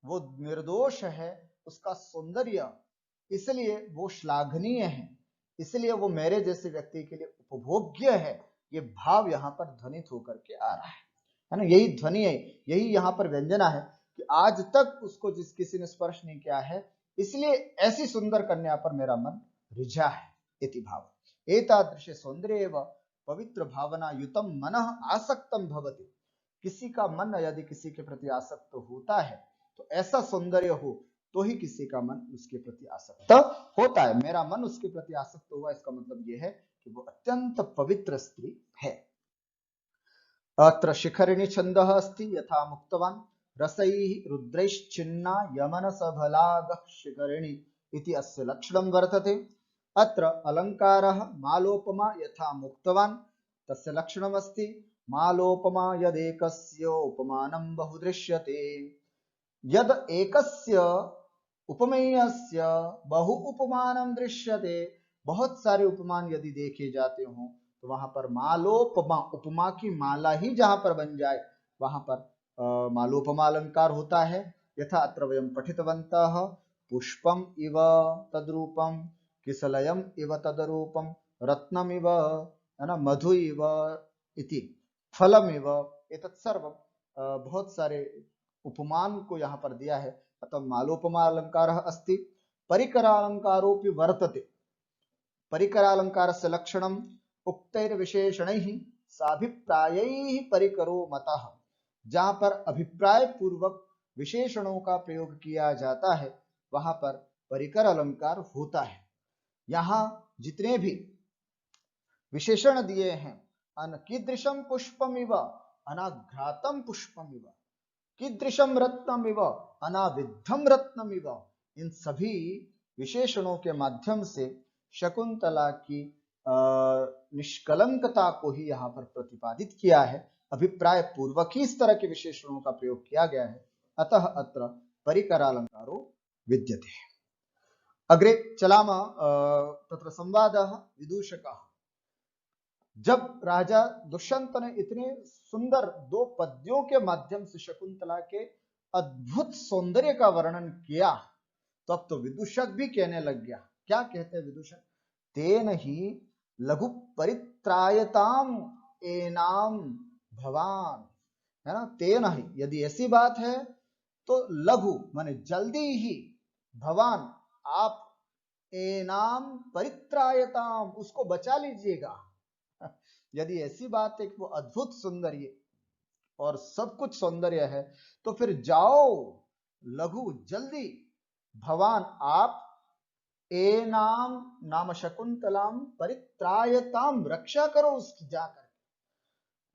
Speaker 1: वो निर्दोष है, उसका सौंदर्य इसलिए वो श्लाघनीय है, इसलिए वो मेरे जैसे व्यक्ति के लिए उपभोग्य है। ये भाव यहाँ पर ध्वनित होकर के आ रहा है ना। यही ध्वनि है, यही यहाँ पर व्यंजना है कि आज तक उसको किसी ने स्पर्श नहीं किया है, इसलिए ऐसी सुंदर कन्या पर मेरा मन रिझा है। इति भाव एतादृश सौंदर्येव पवित्र भावना युतम मनः आसक्तम भवति। किसी का मन यदि किसी के प्रति आसक्त होता है तो ऐसा सौंदर्य हो तो ही किसी का मन उसके प्रति आसक्त होता है। मेरा मन उसके प्रति आसक्त हुआ, इसका मतलब यह है कि वो अत्यंत पवित्र स्त्री है। अत्र शिखरिणी छंदः अस्ति यथा मुक्तवान् रसैः रुद्रैश्चिन्ना यमन सबलागः शिखरिणी इति अस्य लक्षणं वर्तते। अत्र अलंकारः मालोपमा यथा मुक्तवान् तस्य लक्षणमस्ति मालोपमा यदेकस्य उपमानं बहु दृश्यते। यद एकस्य उपमेयस्य बहु उपमानं दृश्यते। बहुत सारे उपमान यदि देखे जाते हो तो वहां पर मालोपमा, उपमा की माला ही जहां पर बन जाए वहां पर मालोपमा अलंकार होता है। यथा अत्र वयं पठितवन्तः पुष्पम इव तद्रूपम किसलयम इव तद्रूपम रत्नम इव, है ना, मधु इव इति फलम इव, एतत् सर्वं बहुत सारे उपमान को यहाँ पर दिया है। अतः मालोपमा अलंकारः अस्ति। परिकरालंकारोऽपि वर्तते। परिकरालंकारस्य लक्षणम् उक्तैर्विशेषणैः साभिप्रायैः परिकरो मतः। जहां पर अभिप्राय पूर्वक विशेषणों का प्रयोग किया जाता है वहां पर परिकर अलंकार होता है। यहाँ जितने भी विशेषण दिए हैं, कीदृशम पुष्पमिव अनाघ्रातम पुष्पमिव, कीदृशम रत्नमिव अनाविद्धम रत्नमिव, इन सभी विशेषणों के माध्यम से शकुंतला की निष्कलंकता को ही यहाँ पर प्रतिपादित किया है। अभिप्राय पूर्वक ही इस तरह के विशेषणों का प्रयोग किया गया है। अतः अत्र परिकरालंकारो विद्यते। अग्रे चलामः तत्र संवादः विदूषकः। जब राजा दुष्यंत ने इतने सुंदर दो पद्यों के माध्यम से शकुंतला के अद्भुत सौंदर्य का वर्णन किया तो अब तो विदूषक भी कहने लग गया। क्या कहते हैं विदूषक? तेन ही लघु परित्रायताम एनाम भवान, है ना। तेन ही, यदि ऐसी बात है तो लघु माने जल्दी ही, भवान आप, एनाम परित्रायताम उसको बचा लीजिएगा। यदि ऐसी बात है कि वो अद्भुत सौंदर्य और सब कुछ सौंदर्य है तो फिर जाओ, लघु जल्दी, भवान आप एनाम नाम शकुंतलाम परित्रायताम, रक्षा करो उसकी जाकर।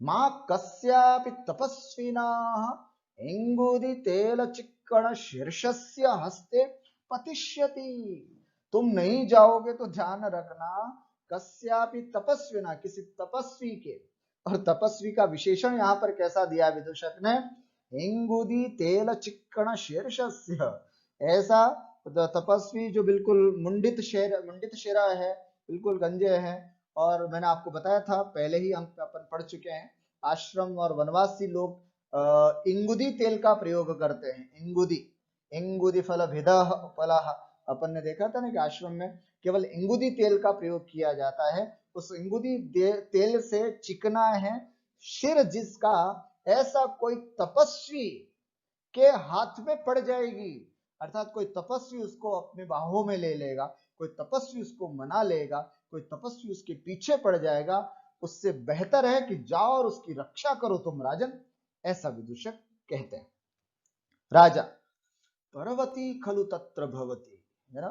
Speaker 1: मां कस्यापि तपस्विनाः इंगुदी तेल चिक्कण शीर्षस्य हस्ते पतिष्यति। तुम नहीं जाओगे तो ध्यान रखना, कस्यापि तपस्विना, किसी तपस्वी के, और तपस्वी का विशेषण यहां पर कैसा दिया विदूषक ने, इंगुदी तेल चिक्कण शीर्षस्य, ऐसा तपस्वी जो बिल्कुल मुंडित शेरा है, बिल्कुल गंजे हैं। और मैंने आपको बताया था, पहले ही हम अपन पढ़ चुके हैं, आश्रम और वनवासी लोग इंगुदी तेल का प्रयोग करते हैं। इंगुदी फल भिदः फलः, अपन ने देखा था ना कि आश्रम में केवल इंगुदी तेल का प्रयोग किया जाता है। उस इंगुदी तेल से चिकना है सिर जिसका, ऐसा कोई तपस्वी के हाथ में पड़ जाएगी, अर्थात कोई तपस्वी उसको अपने बाहों में ले लेगा, कोई तपस्वी उसको मना लेगा, कोई तपस्वी उसके पीछे पड़ जाएगा, उससे बेहतर है कि जाओ और उसकी रक्षा करो तुम राजन, ऐसा विदूषक कहते हैं। राजा पर्वती खलु तत्र भवती, है ना,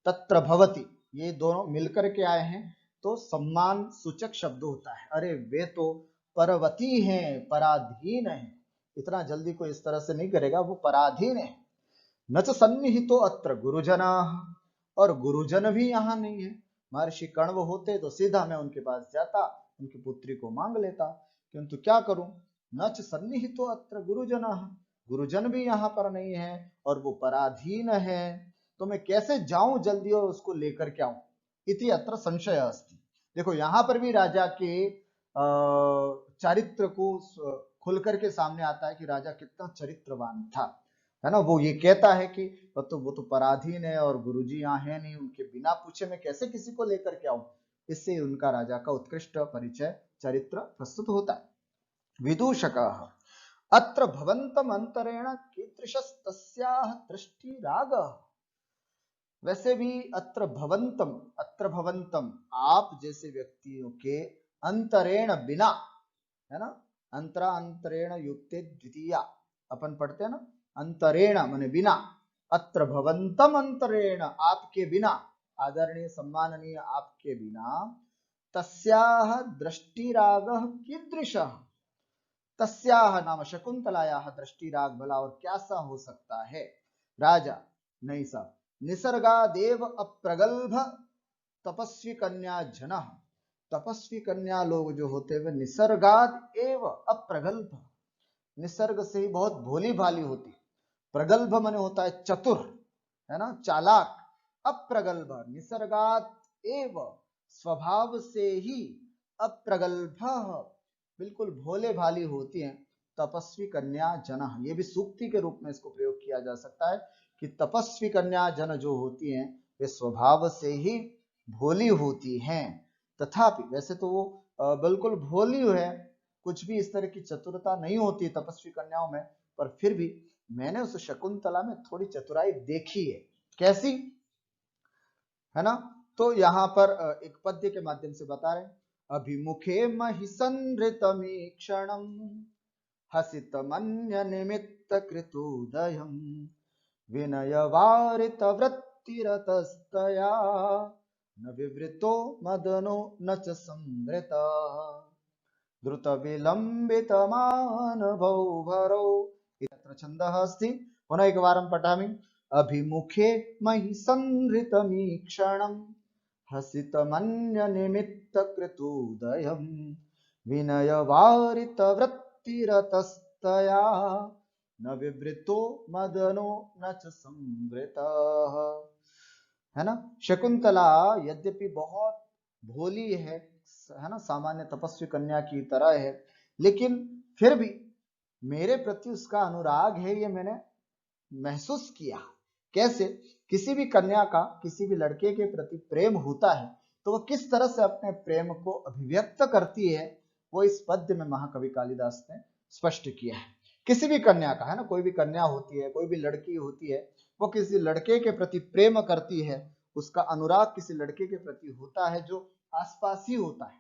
Speaker 1: तत्र भवती, ये दोनों मिलकर के आए हैं तो सम्मान सूचक शब्द होता है। अरे वे तो पर्वती हैं, पराधीन है, इतना जल्दी कोई इस तरह से नहीं करेगा, वो पराधीन है। न च सन्निहितो अत्र गुरुजना, और गुरुजन भी यहाँ नहीं है। महर्षि कण्व होते तो सीधा मैं उनके पास जाता, उनकी पुत्री को मांग लेता, किंतु क्या करूं, न च सन्निहितो अत्र गुरुजना, गुरुजन भी यहाँ पर नहीं है और वो पराधीन है, तो मैं कैसे जाऊं जल्दी और उसको लेकर के आऊं। इति अत्र संशय अस्ति। देखो यहाँ पर भी राजा के चारित्र को खुल करके सामने आता है कि राजा कितना चरित्रवान था, है ना। वो ये कहता है कि वो तो पराधीन है और गुरुजी यहाँ है नहीं, उनके बिना पूछे मैं कैसे किसी को लेकर के आऊं। इससे उनका राजा का उत्कृष्ट परिचय चरित्र प्रस्तुत होता है। विदूषकः अत्र भवन्तम अंतरेण कीदृशस्तस्याः दृष्टिरागः। वैसे भी अत्र भवन्तम आप जैसे व्यक्तियों के अंतरेण बिना, है ना, अंतरा अंतरेण युक्ते द्वितीया अपन पढ़ते हैं ना, अंतरेण माने बिना, अत्र भवन्तम अंतरेण आपके बिना, आदरणीय सम्माननीय आपके बिना, तस्याः दृष्टिरागः कीदृशः, तस्याः नाम शकुंतलायाः दृष्टिराग भला और क्या सा हो सकता है। राजा नहीं सा, निसर्गादेव अप्रगल्भ तपस्वी कन्या जनः, तपस्वी कन्या लोग जो होते हुए निसर्गाद एव अप्रगल्भ, निसर्ग से ही बहुत भोली भाली होती। प्रगल्भ माने होता है चतुर, है ना, चालाक। अप्रगल्भ निसर्गात एव, स्वभाव से ही, अप्रगल्भ बिल्कुल भोले भाली होती हैं तपस्वी कन्या जन। ये भी सूक्ति के रूप में इसको प्रयोग किया जा सकता है कि तपस्वी कन्या जन जो होती हैं वे स्वभाव से ही भोली होती हैं। तथापि वैसे तो वो बिल्कुल भोली है, कुछ भी इस तरह की चतुरता नहीं होती तपस्वी कन्याओं में, पर फिर भी मैंने उस शकुंतला में थोड़ी चतुराई देखी है। कैसी, है ना, तो यहां पर एक पद्य के माध्यम से बता रहे, अभिमुखे महिसंहृतमीक्षणं हसितमन्य निमित्त कृतोदयं विनयवारित वृत्तिरतस्तया न विवृतो मदनो न च संवृतः द्रुत विलंबित मानभौ भरौ। इत्यत्र छन्दः अस्ति, पुनः एकवारं पठामि। अभिमुखे मयि संहृतमीक्षणं हसितमन्य निमित्त कृतोदयं विनयवारित वृत्तिरतस्तया न विवृतो मदनो न च संवृतः। है ना, शकुंतला यद्यपि बहुत भोली है ना, सामान्य तपस्वी कन्या की तरह है, लेकिन फिर भी मेरे प्रति उसका अनुराग है, ये मैंने महसूस किया। कैसे, किसी भी कन्या का किसी भी लड़के के प्रति प्रेम होता है तो वो किस तरह से अपने प्रेम को अभिव्यक्त करती है, वो इस पद्य में महाकवि कालिदास ने स्पष्ट किया है। किसी भी कन्या का, है ना, कोई भी कन्या होती है, कोई भी लड़की होती है, वो किसी लड़के के प्रति प्रेम करती है, उसका अनुराग किसी लड़के के प्रति होता है जो आसपास ही होता है,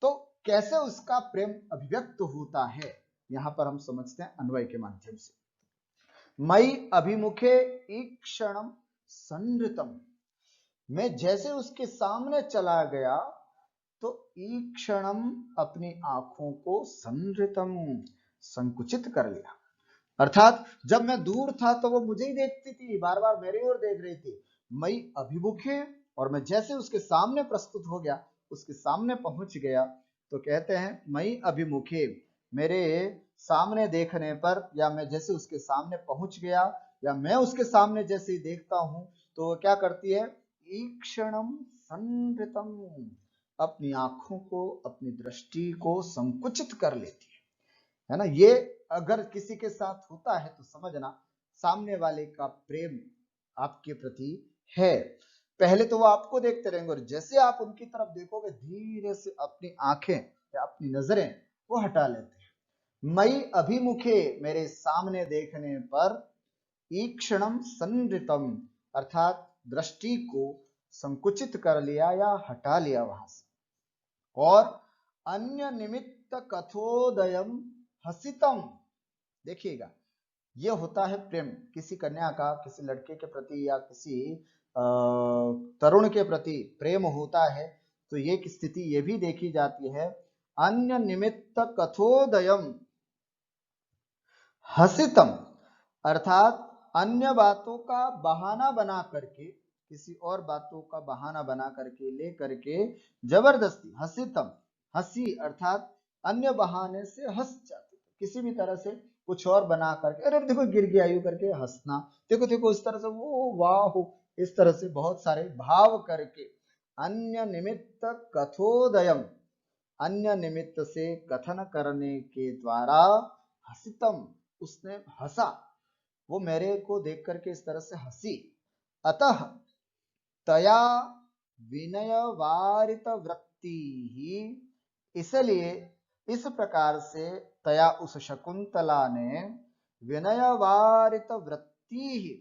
Speaker 1: तो कैसे उसका प्रेम अभिव्यक्त होता है, यहां पर हम समझते हैं अन्वय के माध्यम से। मई अभिमुखे ईक्षणम संहृतम, मैं जैसे उसके सामने चला गया तो ईक्षणम अपनी आंखों को संवृतम संकुचित कर लिया। अर्थात जब मैं दूर था तो वो मुझे ही देखती थी, बार बार मेरी ओर देख रही थी। मई अभिमुखे, और मैं जैसे उसके सामने प्रस्तुत हो गया, उसके सामने पहुंच गया, तो कहते हैं मई अभिमुखे, मेरे सामने देखने पर, या मैं जैसे उसके सामने पहुंच गया, या मैं उसके सामने जैसे ही देखता हूं तो क्या करती है, ईक्षणम संवृतम, अपनी आंखों को, अपनी दृष्टि को संकुचित कर लेती है ना। ये अगर किसी के साथ होता है तो समझना सामने वाले का प्रेम आपके प्रति है। पहले तो वो आपको देखते रहेंगे, और जैसे आप उनकी तरफ देखोगे धीरे से अपनी आंखें या अपनी नजरें वो हटा लेते हैं। मई अभिमुखे, मेरे सामने देखने पर, ईक्षणम संवृतम, अर्थात दृष्टि को संकुचित कर लिया या हटा लिया वहां से। और अन्य निमित्त कथोदयम हसितम, देखिएगा यह होता है प्रेम, किसी कन्या का किसी लड़के के प्रति या किसी तरुण के प्रति प्रेम होता है तो ये स्थिति ये भी देखी जाती है, अन्य निमित्त कथोदयम हसितम, अर्थात अन्य बातों का बहाना बना करके, किसी और बातों का बहाना बना करके, ले करके जबरदस्ती, हसितम, हंसी अर्थात अन्य बहाने से हंस जाते, किसी भी तरह से कुछ और बना करके, अरे देखो गिर गया यूं करके हंसना, देखो देखो इस तरह से, वो वाह, इस तरह से बहुत सारे भाव करके, अन्य निमित्त कथोदयम, अन्य निमित्त से कथन करने के द्वारा हसितम, उसने हंसा, वो मेरे को देख करके इस तरह से हंसी। अतः तया विनय वारित वृत्ति ही, इसलिए इस प्रकार से तया उस शकुंतला ने विनय वारित वृत्ति ही,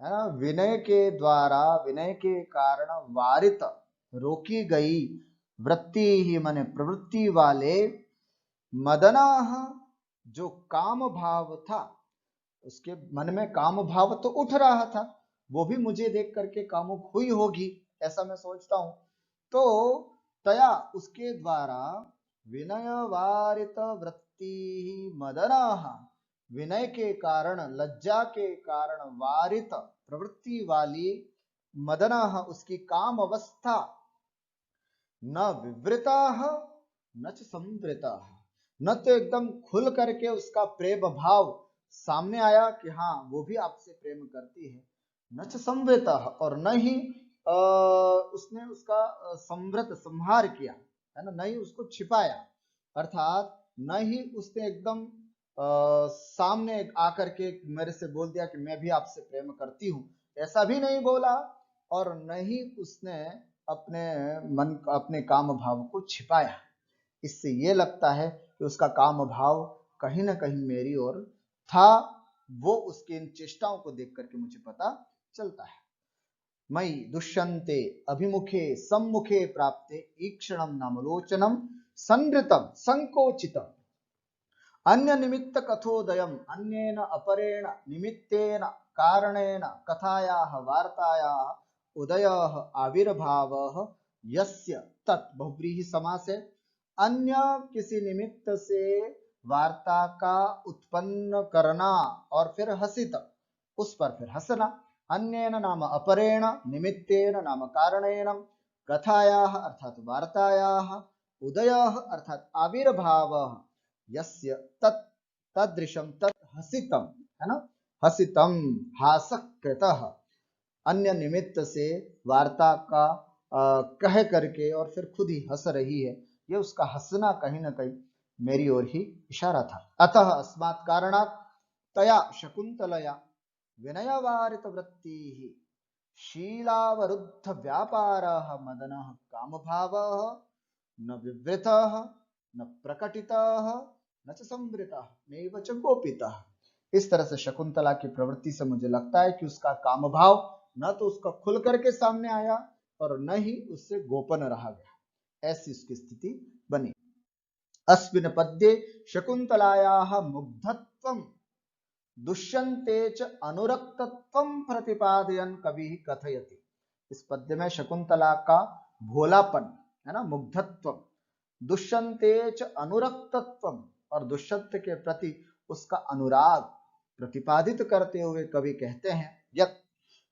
Speaker 1: है ना, विनय के द्वारा, विनय के कारण, वारित रोकी गई, वृत्ति ही माने प्रवृत्ति वाले, मदना जो काम भाव था, उसके मन में काम भाव तो उठ रहा था, वो भी मुझे देख करके कामुक हुई होगी, ऐसा मैं सोचता हूं। तो तया उसके द्वारा विनय वारित वृत्ति मदना, विनय के कारण, लज्जा के कारण, वारित प्रवृत्ति वाली, मदना उसकी काम अवस्था, न विवृता न च संवृता, न तो एकदम खुल करके उसका प्रेम भाव सामने आया कि हाँ वो भी आपसे प्रेम करती है, न च संवृता, और न ही उसने उसका संवृत संहार किया, है ना, न ही उसको छिपाया, अर्थात न ही उसने एकदम सामने आकर के मेरे से बोल दिया कि मैं भी आपसे प्रेम करती हूं, ऐसा भी नहीं बोला, और न ही उसने अपने मन, अपने काम भाव को छिपाया। इससे ये लगता है कि उसका काम भाव कहीं ना कहीं मेरी ओर था, वो उसकी इन चेष्टाओं को देख करके मुझे पता चलता है। मई दुष्यंते अभिमुखे सम्मुखे प्राप्ते ईक्षणम नामलोचनम संवृतम संकोचितम, अन्य निमित्त कथोदयम अन्येन अपरेण निमित्तेन कारणेन कथायाः वार्तायाः उदयः आविर्भावः यस्य, तत् बहुव्रीहि समास है, अन्य किसी निमित्त से वार्ता का उत्पन्न करना और फिर हसित, उस पर फिर हंसना, अन्येन नाम अपरेण, निमित्तेन नाम कारणेन, कथायाः अर्थात वार्तायाः, उदयः अर्थात आविर्भावः, यस्य तत् तदृशम तत् हसितम, है ना, हसितम हासकृतः, अन्य निमित्त से वार्ता का कह करके और फिर खुद ही हंस रही है, ये उसका हंसना कहीं ना कहीं मेरी ओर ही इशारा था। अतः अस्मात् कारणात् तया शकुंतलया विनयवारित वृत्ति शीलावरुद्ध व्यापारः मदनः कामभावः न विवृतः न प्रकटितः न च संवृतः नैव च गोपितः। इस तरह से शकुंतला की प्रवृत्ति से मुझे लगता है कि उसका काम भाव न तो उसका खुल करके सामने आया और न ही उससे गोपन रहा गया, ऐसी उसकी स्थिति बनी। अस्मिन् पद्ये शकुंतलायाः मुग्धत्वं दुष्यन्ते च अनुरक्तत्वं प्रतिपादयन् कविः कथयति। इस पद्य में शकुंतला का भोलापन है ना, मुग्धत्व, दुष्यंतेच अनुरक्तत्व, और दुष्यंत के प्रति उसका अनुराग प्रतिपादित करते हुए कवि कहते हैं,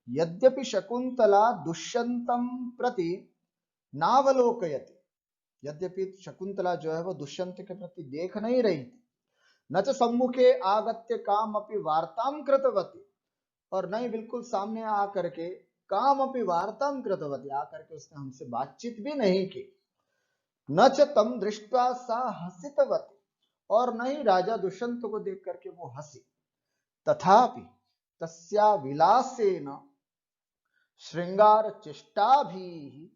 Speaker 1: यद्यपि शकुंतला दुष्यंतम प्रति नावलोकयति, यद्यपि शकुंतला जो है वो दुष्यंत के प्रति देख नहीं रही थी, न च सम्मुखे आगत्य काम अपि वार्ताम कृतवती, और नहीं बिल्कुल सामने आकर के काम अपि वार्ताम कृतवती, आकर के उसने हमसे बातचीत भी नहीं की, न च तम दृष्टा सा हसितवती, और नहीं राजा दुष्यंत को देख करके वो हंसी, तथापि तस्या विलासेन श्रृंगार चेष्टा भी,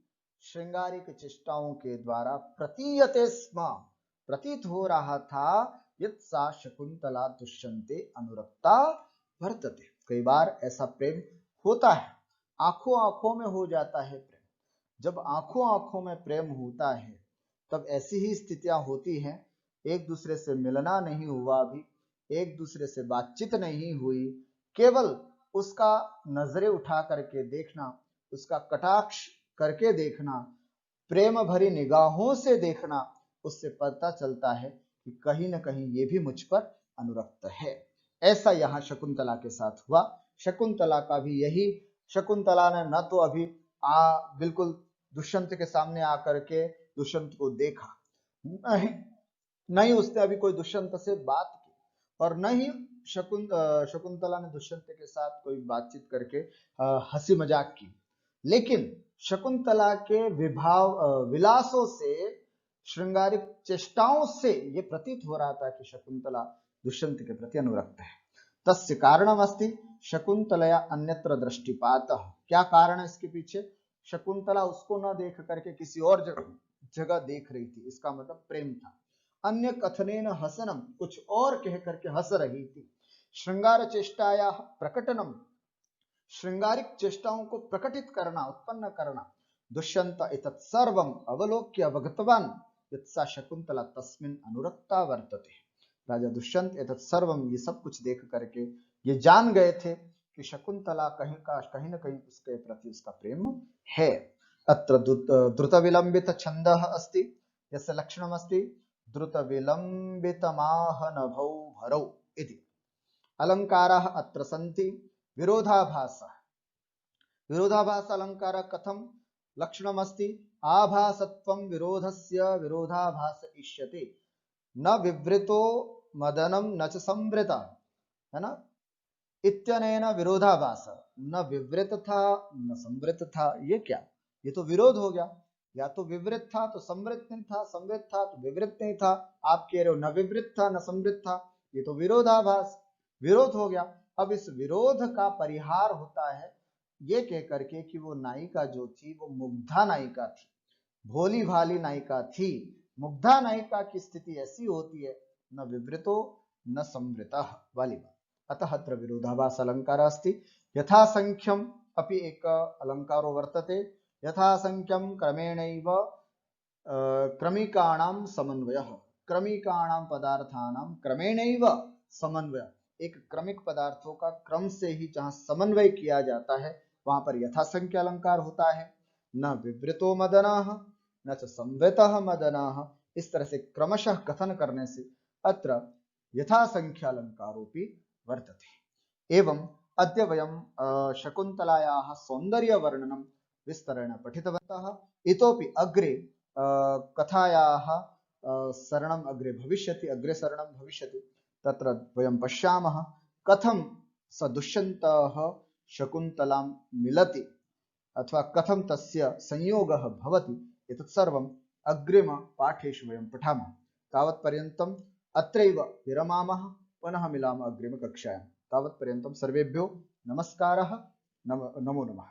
Speaker 1: श्रृंगारिक चेष्टाओं के द्वारा प्रतीयते स्म, प्रतीत हो रहा था, यत् सा शकुंतला दुष्यंते अनुरक्ता वर्तते। कई बार ऐसा प्रेम होता है, आंखों आंखों में हो जाता है प्रेम। जब आंखों आंखों में प्रेम होता है तब ऐसी ही स्थितियां होती हैं, एक दूसरे से मिलना नहीं हुआ भी, एक दूसरे से बातचीत नहीं हुई, केवल उसका नजरें उठा करके देखना, उसका कटाक्ष करके देखना, प्रेम भरी निगाहों से देखना, उससे पता चलता है कि कहीं ना कहीं ये भी मुझ पर अनुरक्त है। ऐसा यहाँ शकुंतला के साथ हुआ। शकुंतला का भी यही, शकुंतला ने न तो अभी बिल्कुल दुष्यंत के सामने आकर के दुष्यंत को देखा, नहीं उसने अभी कोई दुष्यंत से बात की, और न ही शकुंतला ने दुष्यंत के साथ कोई बातचीत करके हंसी मजाक की, लेकिन शकुंतला के विलासों से, श्रृंगारिक चेष्टाओं से ये प्रतीत हो रहा था कि शकुंतला दुष्यंत के प्रति अनुरक्त है। तस्य कारणमस्ति शकुंतलया अन्यत्र दृष्टिपातः, क्या कारण है इसके पीछे? शकुंतला उसको न देख करके किसी और जगह देख रही थी, इसका मतलब प्रेम था। अन्य कथनेन हसनम, कुछ और कह करके हंस रही थी। श्रृंगार चेष्टाया प्रकटनम, श्रृंगारिक चेष्टाओं को प्रकटित करना, उत्पन्न करना। दुष्यंत एतत् सर्वम अवलोक्य अवगतवान यत्सा शकुंतला तस्मिन् अनुरक्ता वर्तते। राजा दुष्यंत एतत् सर्वम, ये सब कुछ देख करके ये जान गए थे कि शकुंतला कहीं न कहीं उसके प्रति उसका प्रेम है। अत्र द्रुत विलंबित छंदः अस्ति, यस्य लक्षणम् अस्ति द्रुत विलंबित माहनभौ भरौ इति। अलंकाराः अत्र सन्ति। विरोधाभासः, विरोधाभास अलंकार कथम लक्षणम् अस्ति? आभासत्वं विरोधस्य विरोधाभास इष्यते, न विवृतो मदनम न च संवृता, है ना, इत्यनेन विरोधाभास, न विवृत था न संवृत था। ये क्या, ये तो विरोध हो गया, या तो विवृत था तो संवृत नहीं था, संवृत था तो विवृत नहीं था। आप कह रहे हो न विवृत था न संवृत था, ये तो विरोधाभास, विरोध हो गया। अब इस विरोध का परिहार होता है ये कह करके कि वो नायिका जो थी वो मुग्धा नायिका थी, भोली भाली नायिका थी। मुग्धा नायिका की स्थिति ऐसी होती है, न विवृतो न संवृता वाली बात। अतः अत्र विरोधाभास अलंकार अस्ति। यथा संख्यम अपि एक अलंकारो वर्तते, यथा संख्यम क्रमेणैव क्रमिकाणां समन्वयः, क्रमिकाणां पदार्थानां क्रमेणैव समन्वय, एक क्रमिक पदार्थों का क्रम से ही जहां समन्वय किया जाता है वहां पर यथासंख्य अलंकार होता है। न विवृतो मदनाः न च संवृतः मदनाः, इस तरह से क्रमशः कथन करने से अत्र यथासंख्य अलंकारोपि वर्तते। एवं अद्य वयं शकुन्तलायाः सौन्दर्य वर्णनं विस्तरेण पठितवन्तः। इतोपि अग्रे कथायाः सरणम् अग्रे भविष्यति, अग्रे सरणं भविष्यति, तत्र वयं पश्यामः कथं स दुष्यन्तः शकुन्तलां मिलति अथवा कथं तस्य संयोगः भवति, एतत् सर्वम् अग्रिमपाठेषु वयं पठामः। तावत्पर्यन्तम् अत्रैव विरमामः, पुनः मिलामः अग्रिमकक्षायां। तावत्पर्यन्तं सर्वेभ्यो नमस्कारः, नमो नमः।